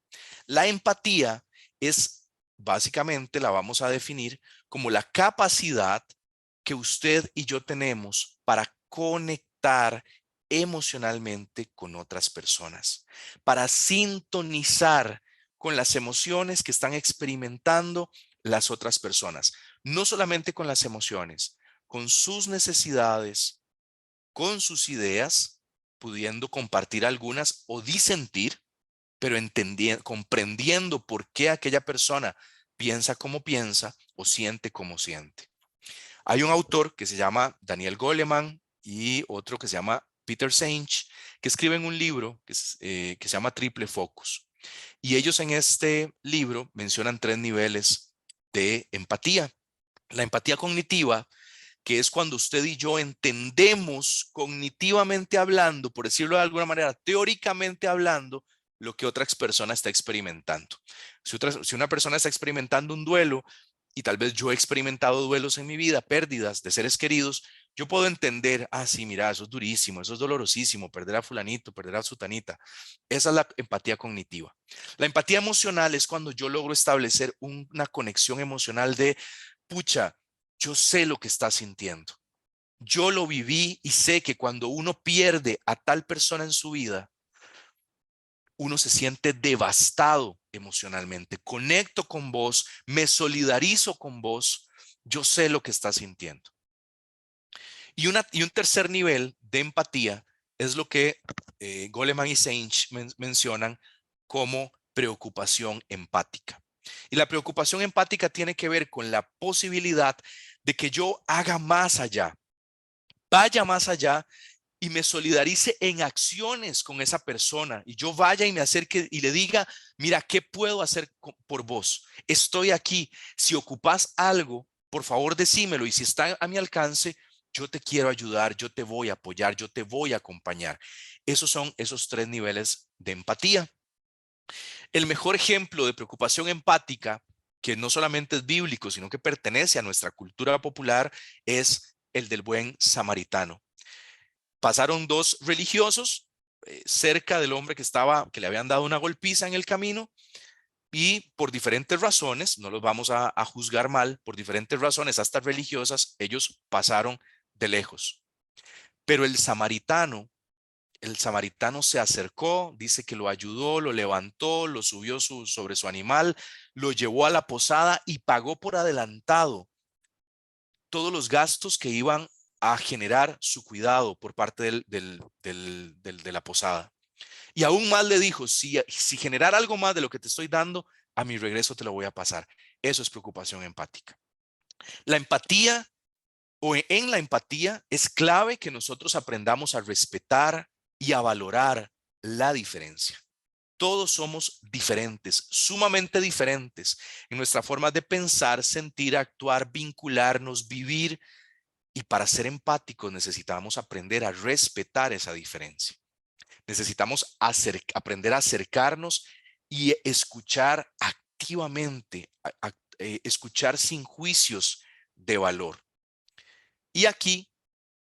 La empatía es básicamente la vamos a definir como la capacidad que usted y yo tenemos para conectar emocionalmente con otras personas, para sintonizar con las emociones que están experimentando las otras personas, no solamente con las emociones, con sus necesidades, con sus ideas, pudiendo compartir algunas o disentir, pero entendiendo, comprendiendo por qué aquella persona piensa como piensa o siente como siente. Hay un autor que se llama Daniel Goleman y otro que se llama Peter Senge, que escriben un libro que se llama Triple Focus. Y ellos en este libro mencionan 3 niveles de empatía. La empatía cognitiva, que es cuando usted y yo entendemos cognitivamente hablando, por decirlo de alguna manera, teóricamente hablando, lo que otra persona está experimentando. Si una persona está experimentando un duelo y tal vez yo he experimentado duelos en mi vida, pérdidas de seres queridos, yo puedo entender, sí, mira, eso es durísimo, eso es dolorosísimo, perder a fulanito, perder a sutanita. Esa es la empatía cognitiva. La empatía emocional es cuando yo logro establecer una conexión emocional de, pucha, yo sé lo que está sintiendo. Yo lo viví y sé que cuando uno pierde a tal persona en su vida, uno se siente devastado emocionalmente. Conecto con vos, me solidarizo con vos, yo sé lo que estás sintiendo. Y un tercer nivel de empatía es lo que Goleman y Senge mencionan como preocupación empática. Y la preocupación empática tiene que ver con la posibilidad de que yo haga más allá, vaya más allá y me solidarice en acciones con esa persona y yo vaya y me acerque y le diga, mira, ¿qué puedo hacer por vos? Estoy aquí. Si ocupas algo, por favor decímelo y si está a mi alcance, yo te quiero ayudar, yo te voy a apoyar, yo te voy a acompañar. Esos son esos 3 niveles de empatía. El mejor ejemplo de preocupación empática, que no solamente es bíblico, sino que pertenece a nuestra cultura popular, es el del buen samaritano. Pasaron 2 religiosos cerca del hombre que le habían dado una golpiza en el camino y por diferentes razones, no los vamos a juzgar mal, por diferentes razones, hasta religiosas, ellos pasaron de lejos. Pero el samaritano se acercó, dice que lo ayudó, lo levantó, lo subió sobre su animal, lo llevó a la posada y pagó por adelantado todos los gastos que iban a generar su cuidado por parte de la posada. Y aún más le dijo, si generar algo más de lo que te estoy dando, a mi regreso te lo voy a pasar. Eso es preocupación empática. La empatía en la empatía es clave que nosotros aprendamos a respetar y a valorar la diferencia. Todos somos diferentes, sumamente diferentes en nuestra forma de pensar, sentir, actuar, vincularnos, vivir. Y para ser empáticos necesitamos aprender a respetar esa diferencia. Necesitamos aprender a acercarnos y escuchar activamente, escuchar sin juicios de valor. Y aquí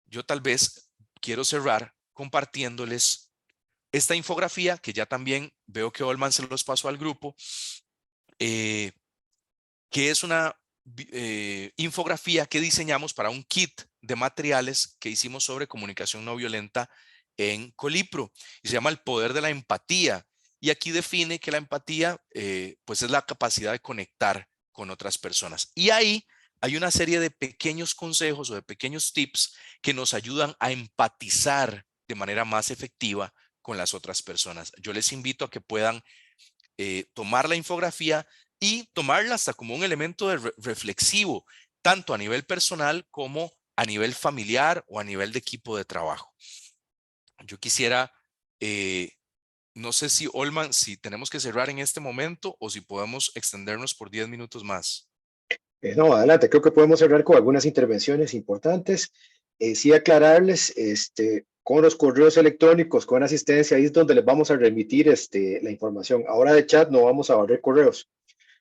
yo tal vez quiero cerrar compartiéndoles esta infografía que ya también veo que Olman se los pasó al grupo, eh, que es una infografía que diseñamos para un kit de materiales que hicimos sobre comunicación no violenta en Colipro y se llama El poder de la empatía. Y aquí define que la empatía pues es la capacidad de conectar con otras personas. Y ahí hay una serie de pequeños consejos o de pequeños tips que nos ayudan a empatizar de manera más efectiva con las otras personas. Yo les invito a que puedan tomar la infografía y tomarla hasta como un elemento reflexivo, tanto a nivel personal como a nivel familiar o a nivel de equipo de trabajo. Yo quisiera, eh, no sé si Olman, si tenemos que cerrar en este momento o si podemos extendernos por 10 minutos más. No, adelante, creo que podemos cerrar con algunas intervenciones importantes. Sí aclararles, con los correos electrónicos, con asistencia, ahí es donde les vamos a remitir la información. Ahora de chat no vamos a barrer correos,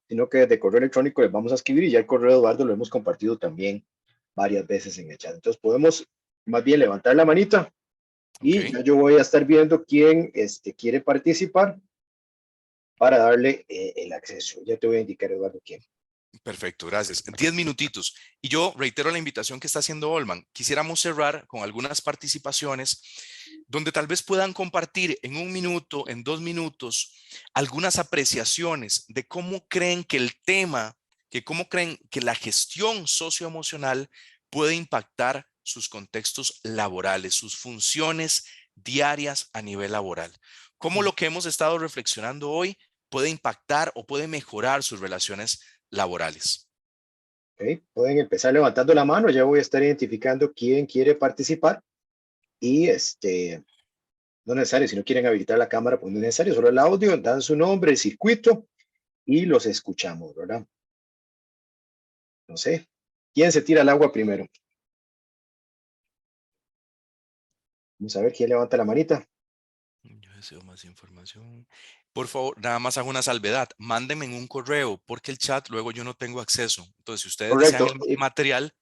sino que de correo electrónico les vamos a escribir y ya el correo de Eduardo lo hemos compartido también varias veces en el chat. Entonces podemos más bien levantar la manita Ok, y ya yo voy a estar viendo quién quiere participar para darle el acceso. Ya te voy a indicar, Eduardo, quién. Perfecto, gracias. 10 minutitos. Y yo reitero la invitación que está haciendo Olman. Quisiéramos cerrar con algunas participaciones donde tal vez puedan compartir en 1 minuto, en 2 minutos, algunas apreciaciones de cómo creen que el tema, que cómo creen que la gestión socioemocional puede impactar sus contextos laborales, sus funciones diarias a nivel laboral. Cómo lo que hemos estado reflexionando hoy puede impactar o puede mejorar sus relaciones laborales. ¿Ok? Pueden empezar levantando la mano. Ya voy a estar identificando quién quiere participar. Y no es necesario, si no quieren habilitar la cámara, pues no es necesario, solo el audio, dan su nombre, el circuito y los escuchamos, ¿verdad? No sé. ¿Quién se tira al agua primero? Vamos a ver quién levanta la manita. Yo deseo más información. Por favor, nada más hago una salvedad. Mándenme en un correo porque el chat luego yo no tengo acceso. Entonces, si ustedes desean Correcto. el material,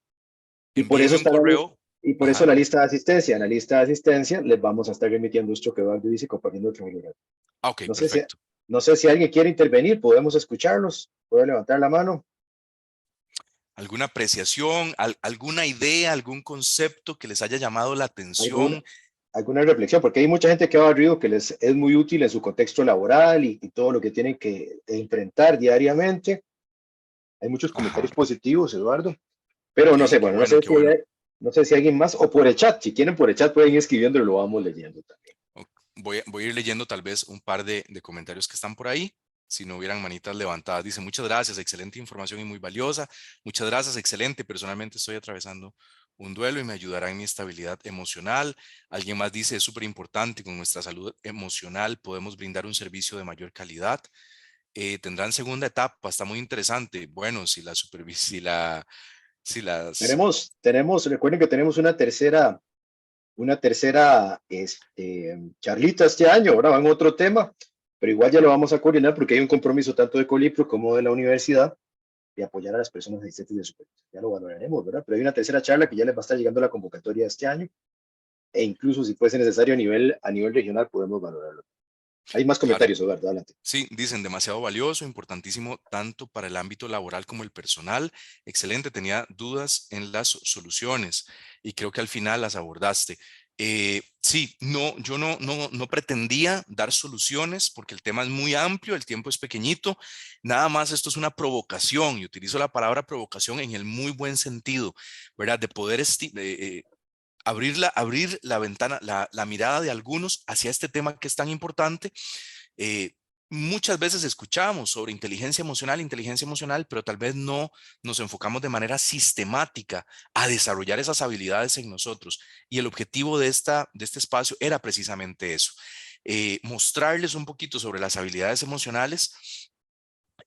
Y por eso envíenme un está correo. y por eso Ajá. la lista de asistencia. En la lista de asistencia les vamos a estar remitiendo esto que Eduardo dice, compartiendo otro lugar. Ah, ok, No sé si, perfecto. no sé si alguien quiere intervenir, podemos escucharlos. Puede levantar la mano. ¿Alguna apreciación, alguna idea, algún concepto que les haya llamado la ¿Alguna, atención? alguna reflexión? Porque hay mucha gente que ha barrido que les es muy útil en su contexto laboral y todo lo que tienen que enfrentar diariamente. Hay muchos Ajá. comentarios positivos, Eduardo, pero Ok, no sé, qué bueno, bueno, qué bueno. no sé si alguien más o por el chat, si quieren por el chat pueden ir escribiendo y lo vamos leyendo también. Voy a ir leyendo tal vez un par de comentarios que están por ahí. Si no hubieran manitas levantadas, dice muchas gracias, excelente información y muy valiosa. Muchas gracias, excelente. Personalmente estoy atravesando un duelo y me ayudará en mi estabilidad emocional. Alguien más dice es súper importante, con nuestra salud emocional podemos brindar un servicio de mayor calidad. Tendrán segunda etapa, está muy interesante. Bueno, si la supervisión, si las Recuerden que tenemos una tercera charlita este año, ahora va en otro tema, pero igual ya lo vamos a coordinar porque hay un compromiso tanto de Colipro como de la universidad de apoyar a las personas asistentes de supervisión. Ya lo valoraremos, ¿verdad? Pero hay una tercera charla que ya les va a estar llegando a la convocatoria de este año e incluso si fuese necesario a nivel regional podemos valorarlo. Hay más claro. comentarios, Eduardo, adelante. Sí, dicen demasiado valioso, importantísimo tanto para el ámbito laboral como el personal. Excelente, tenía dudas en las soluciones y creo que al final las abordaste. Sí, no, yo no pretendía dar soluciones porque el tema es muy amplio, el tiempo es pequeñito. Nada más esto es una provocación y utilizo la palabra provocación en el muy buen sentido, ¿verdad? De poder abrir la ventana, la mirada de algunos hacia este tema que es tan importante. eh, Muchas veces escuchamos sobre inteligencia emocional, pero tal vez no nos enfocamos de manera sistemática a desarrollar esas habilidades en nosotros. Y el objetivo de este espacio era precisamente eso, mostrarles un poquito sobre las habilidades emocionales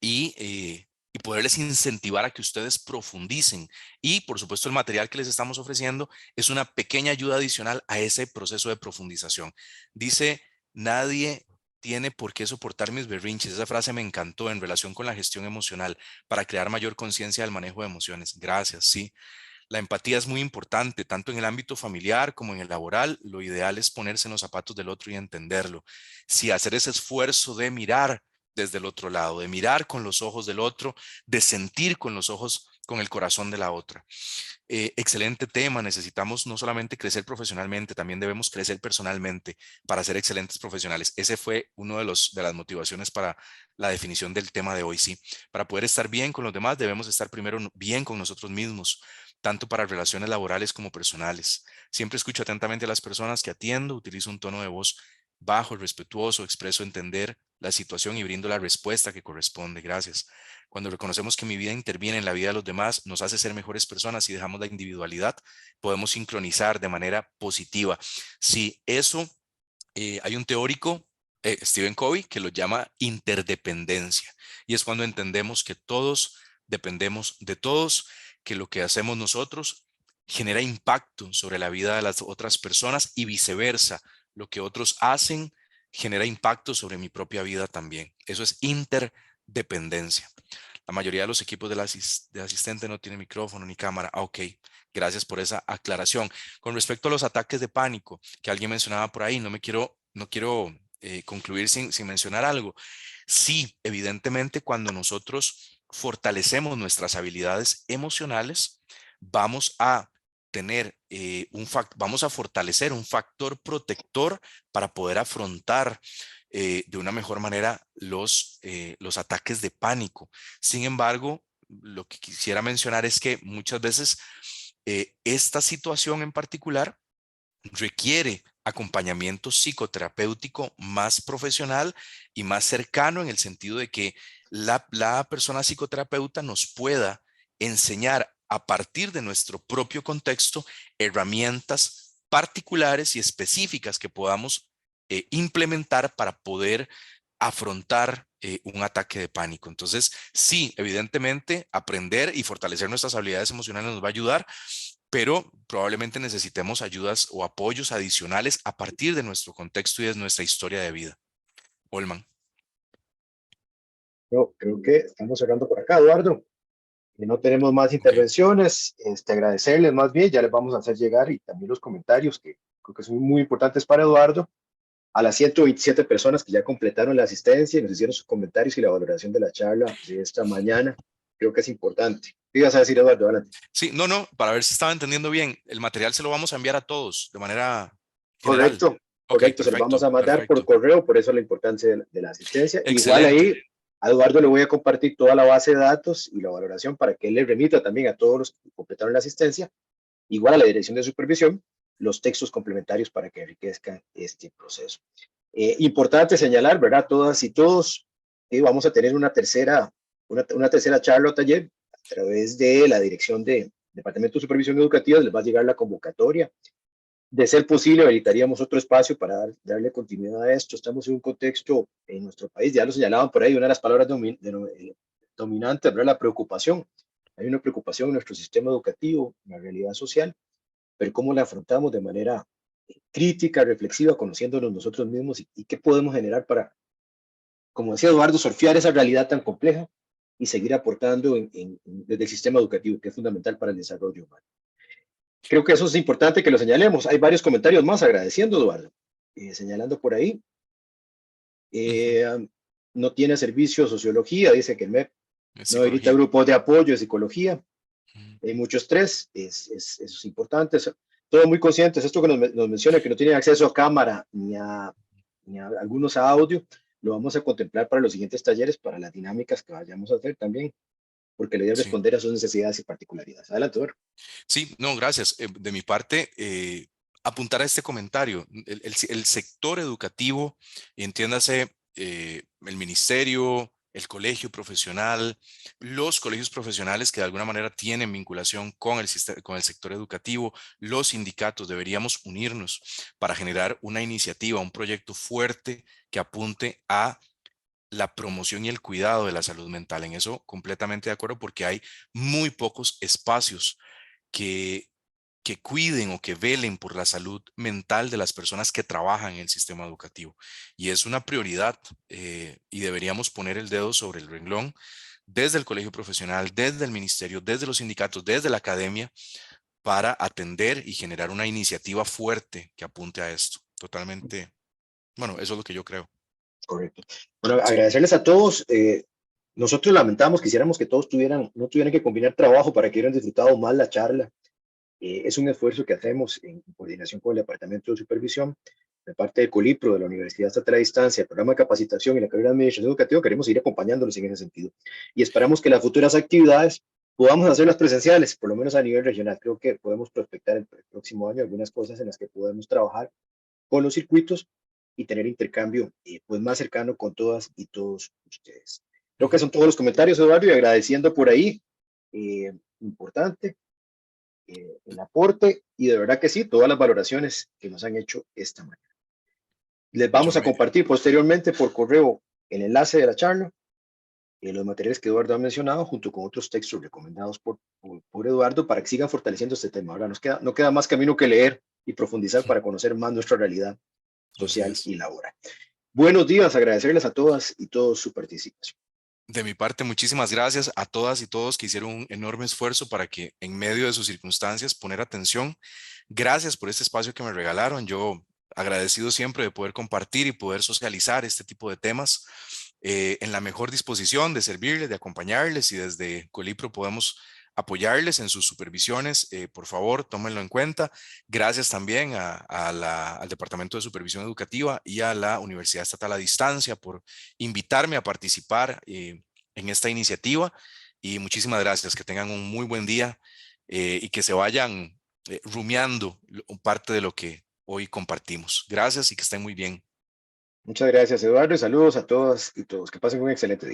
y poderles incentivar a que ustedes profundicen. Y por supuesto el material que les estamos ofreciendo es una pequeña ayuda adicional a ese proceso de profundización. Dice, nadie tiene por qué soportar mis berrinches. Esa frase me encantó en relación con la gestión emocional para crear mayor conciencia del manejo de emociones. Gracias, sí. La empatía es muy importante, tanto en el ámbito familiar como en el laboral. Lo ideal es ponerse en los zapatos del otro y entenderlo. Si hacer ese esfuerzo de mirar desde el otro lado, de mirar con los ojos del otro, de sentir con los ojos, con el corazón de la otra. Excelente tema. Necesitamos no solamente crecer profesionalmente, también debemos crecer personalmente para ser excelentes profesionales. Ese fue uno de las motivaciones para la definición del tema de hoy. Sí, para poder estar bien con los demás, debemos estar primero bien con nosotros mismos, tanto para relaciones laborales como personales. Siempre escucho atentamente a las personas que atiendo, utilizo un tono de voz bajo, respetuoso, expreso entender la situación y brindo la respuesta que corresponde. Gracias. Cuando reconocemos que mi vida interviene en la vida de los demás, nos hace ser mejores personas y dejamos la individualidad, podemos sincronizar de manera positiva. Si eso, hay un teórico, Stephen Covey, que lo llama interdependencia. Y es cuando entendemos que todos dependemos de todos, que lo que hacemos nosotros genera impacto sobre la vida de las otras personas y viceversa. Lo que otros hacen genera impacto sobre mi propia vida también. Eso es interdependencia. La mayoría de los equipos de asistente no tiene micrófono ni cámara. Ah, ok, gracias por esa aclaración. Con respecto a los ataques de pánico que alguien mencionaba por ahí, no quiero concluir sin mencionar algo. Sí, evidentemente, cuando nosotros fortalecemos nuestras habilidades emocionales, vamos a tener vamos a fortalecer un factor protector para poder afrontar de una mejor manera los ataques de pánico. Sin embargo, lo que quisiera mencionar es que muchas veces esta situación en particular requiere acompañamiento psicoterapéutico más profesional y más cercano, en el sentido de que la persona psicoterapeuta nos pueda enseñar a partir de nuestro propio contexto herramientas particulares y específicas que podamos implementar para poder afrontar un ataque de pánico. Entonces, sí, evidentemente, aprender y fortalecer nuestras habilidades emocionales nos va a ayudar, pero probablemente necesitemos ayudas o apoyos adicionales a partir de nuestro contexto y de nuestra historia de vida. Olman. Yo creo que estamos cerrando por acá, Eduardo. Y no tenemos más Ok. intervenciones. Agradecerles más bien, ya les vamos a hacer llegar y también los comentarios que creo que son muy importantes para Eduardo. A las 127 personas que ya completaron la asistencia y nos hicieron sus comentarios y la valoración de la charla de esta mañana, creo que es importante. ¿Qué ibas a decir, Eduardo? Adelante. Sí, no, no, para ver si estaba entendiendo bien. El material se lo vamos a enviar a todos de manera general. Correcto, Ok, correcto, se los vamos perfecto, a mandar por perfecto. correo, por eso la importancia de la asistencia. Igual Excelente. ahí, a Eduardo le voy a compartir toda la base de datos y la valoración para que él le remita también a todos los que completaron la asistencia, igual a la dirección de supervisión, los textos complementarios para que enriquezcan este proceso. Importante señalar, ¿verdad? Todas y todos, vamos a tener una tercera charla o taller a través de la dirección de Departamento de Supervisión Educativa. Les va a llegar la convocatoria. De ser posible, habilitaríamos otro espacio para darle continuidad a esto. Estamos en un contexto en nuestro país, ya lo señalaban por ahí, una de las palabras dominantes, ¿verdad? La preocupación. Hay una preocupación en nuestro sistema educativo, en la realidad social, pero cómo la afrontamos de manera crítica, reflexiva, conociéndonos nosotros mismos y qué podemos generar para, como decía Eduardo, surfear esa realidad tan compleja y seguir aportando desde el sistema educativo, que es fundamental para el desarrollo humano. Creo que eso es importante que lo señalemos. Hay varios comentarios más agradeciendo, Eduardo, señalando por ahí. Ujú, No tiene servicio de sociología, dice que el MEP es no habilita psicología. grupos de apoyo de psicología. Ujú, Hay mucho estrés, eso es importante. Todos muy conscientes, esto que nos menciona, que no tienen acceso a cámara ni a algunos a audio, lo vamos a contemplar para los siguientes talleres, para las dinámicas que vayamos a hacer también, porque le idea es sí. responder a sus necesidades y particularidades. Adelante, Eduardo. Sí, no, gracias. De mi parte, apuntar a este comentario. El sector educativo, entiéndase, el ministerio, el colegio profesional, los colegios profesionales que de alguna manera tienen vinculación con con el sector educativo, los sindicatos, deberíamos unirnos para generar una iniciativa, un proyecto fuerte que apunte a la promoción y el cuidado de la salud mental. En eso completamente de acuerdo, porque hay muy pocos espacios que, que cuiden o que velen por la salud mental de las personas que trabajan en el sistema educativo. Y es una prioridad, y deberíamos poner el dedo sobre el renglón desde el colegio profesional, desde el ministerio, desde los sindicatos, desde la academia, para atender y generar una iniciativa fuerte que apunte a esto. Totalmente, bueno, eso es lo que yo creo. Correcto. Bueno, Sí, agradecerles a todos. Nosotros lamentamos, quisiéramos que todos no tuvieran que combinar trabajo para que hubieran disfrutado más la charla. Es un esfuerzo que hacemos en coordinación con el Departamento de Supervisión, de parte de Colipro, de la Universidad Estatal a Distancia, el programa de capacitación y la carrera de Administración Educativa. Queremos ir acompañándolos en ese sentido. Y esperamos que las futuras actividades podamos hacerlas presenciales, por lo menos a nivel regional. Creo que podemos prospectar el próximo año algunas cosas en las que podemos trabajar con los circuitos y tener intercambio pues más cercano con todas y todos ustedes. Creo que ujú, son todos los comentarios, Eduardo, y agradeciendo por ahí, importante, el aporte y de verdad que sí, todas las valoraciones que nos han hecho esta mañana. Les yo vamos a me, compartir posteriormente por correo el enlace de la charla, los materiales que Eduardo ha mencionado, junto con otros textos recomendados por Eduardo para que sigan fortaleciendo este tema. Ahora no queda más camino que leer y profundizar para conocer más nuestra realidad así social es. y laboral. Buenos días, agradecerles a todas y todos su participación. De mi parte, muchísimas gracias a todas y todos que hicieron un enorme esfuerzo para que en medio de sus circunstancias poner atención. Gracias por este espacio que me regalaron. Yo agradecido siempre de poder compartir y poder socializar este tipo de temas. en la mejor disposición de servirles, de acompañarles, y desde Colipro podemos apoyarles en sus supervisiones. Por favor, tómenlo en cuenta. Gracias también al Departamento de Supervisión Educativa y a la Universidad Estatal a Distancia por invitarme a participar en esta iniciativa. Y muchísimas gracias. Que tengan un muy buen día y que se vayan rumiando parte de lo que hoy compartimos. Gracias y que estén muy bien. Muchas gracias, Eduardo, y saludos a todas y todos. Que pasen un excelente día.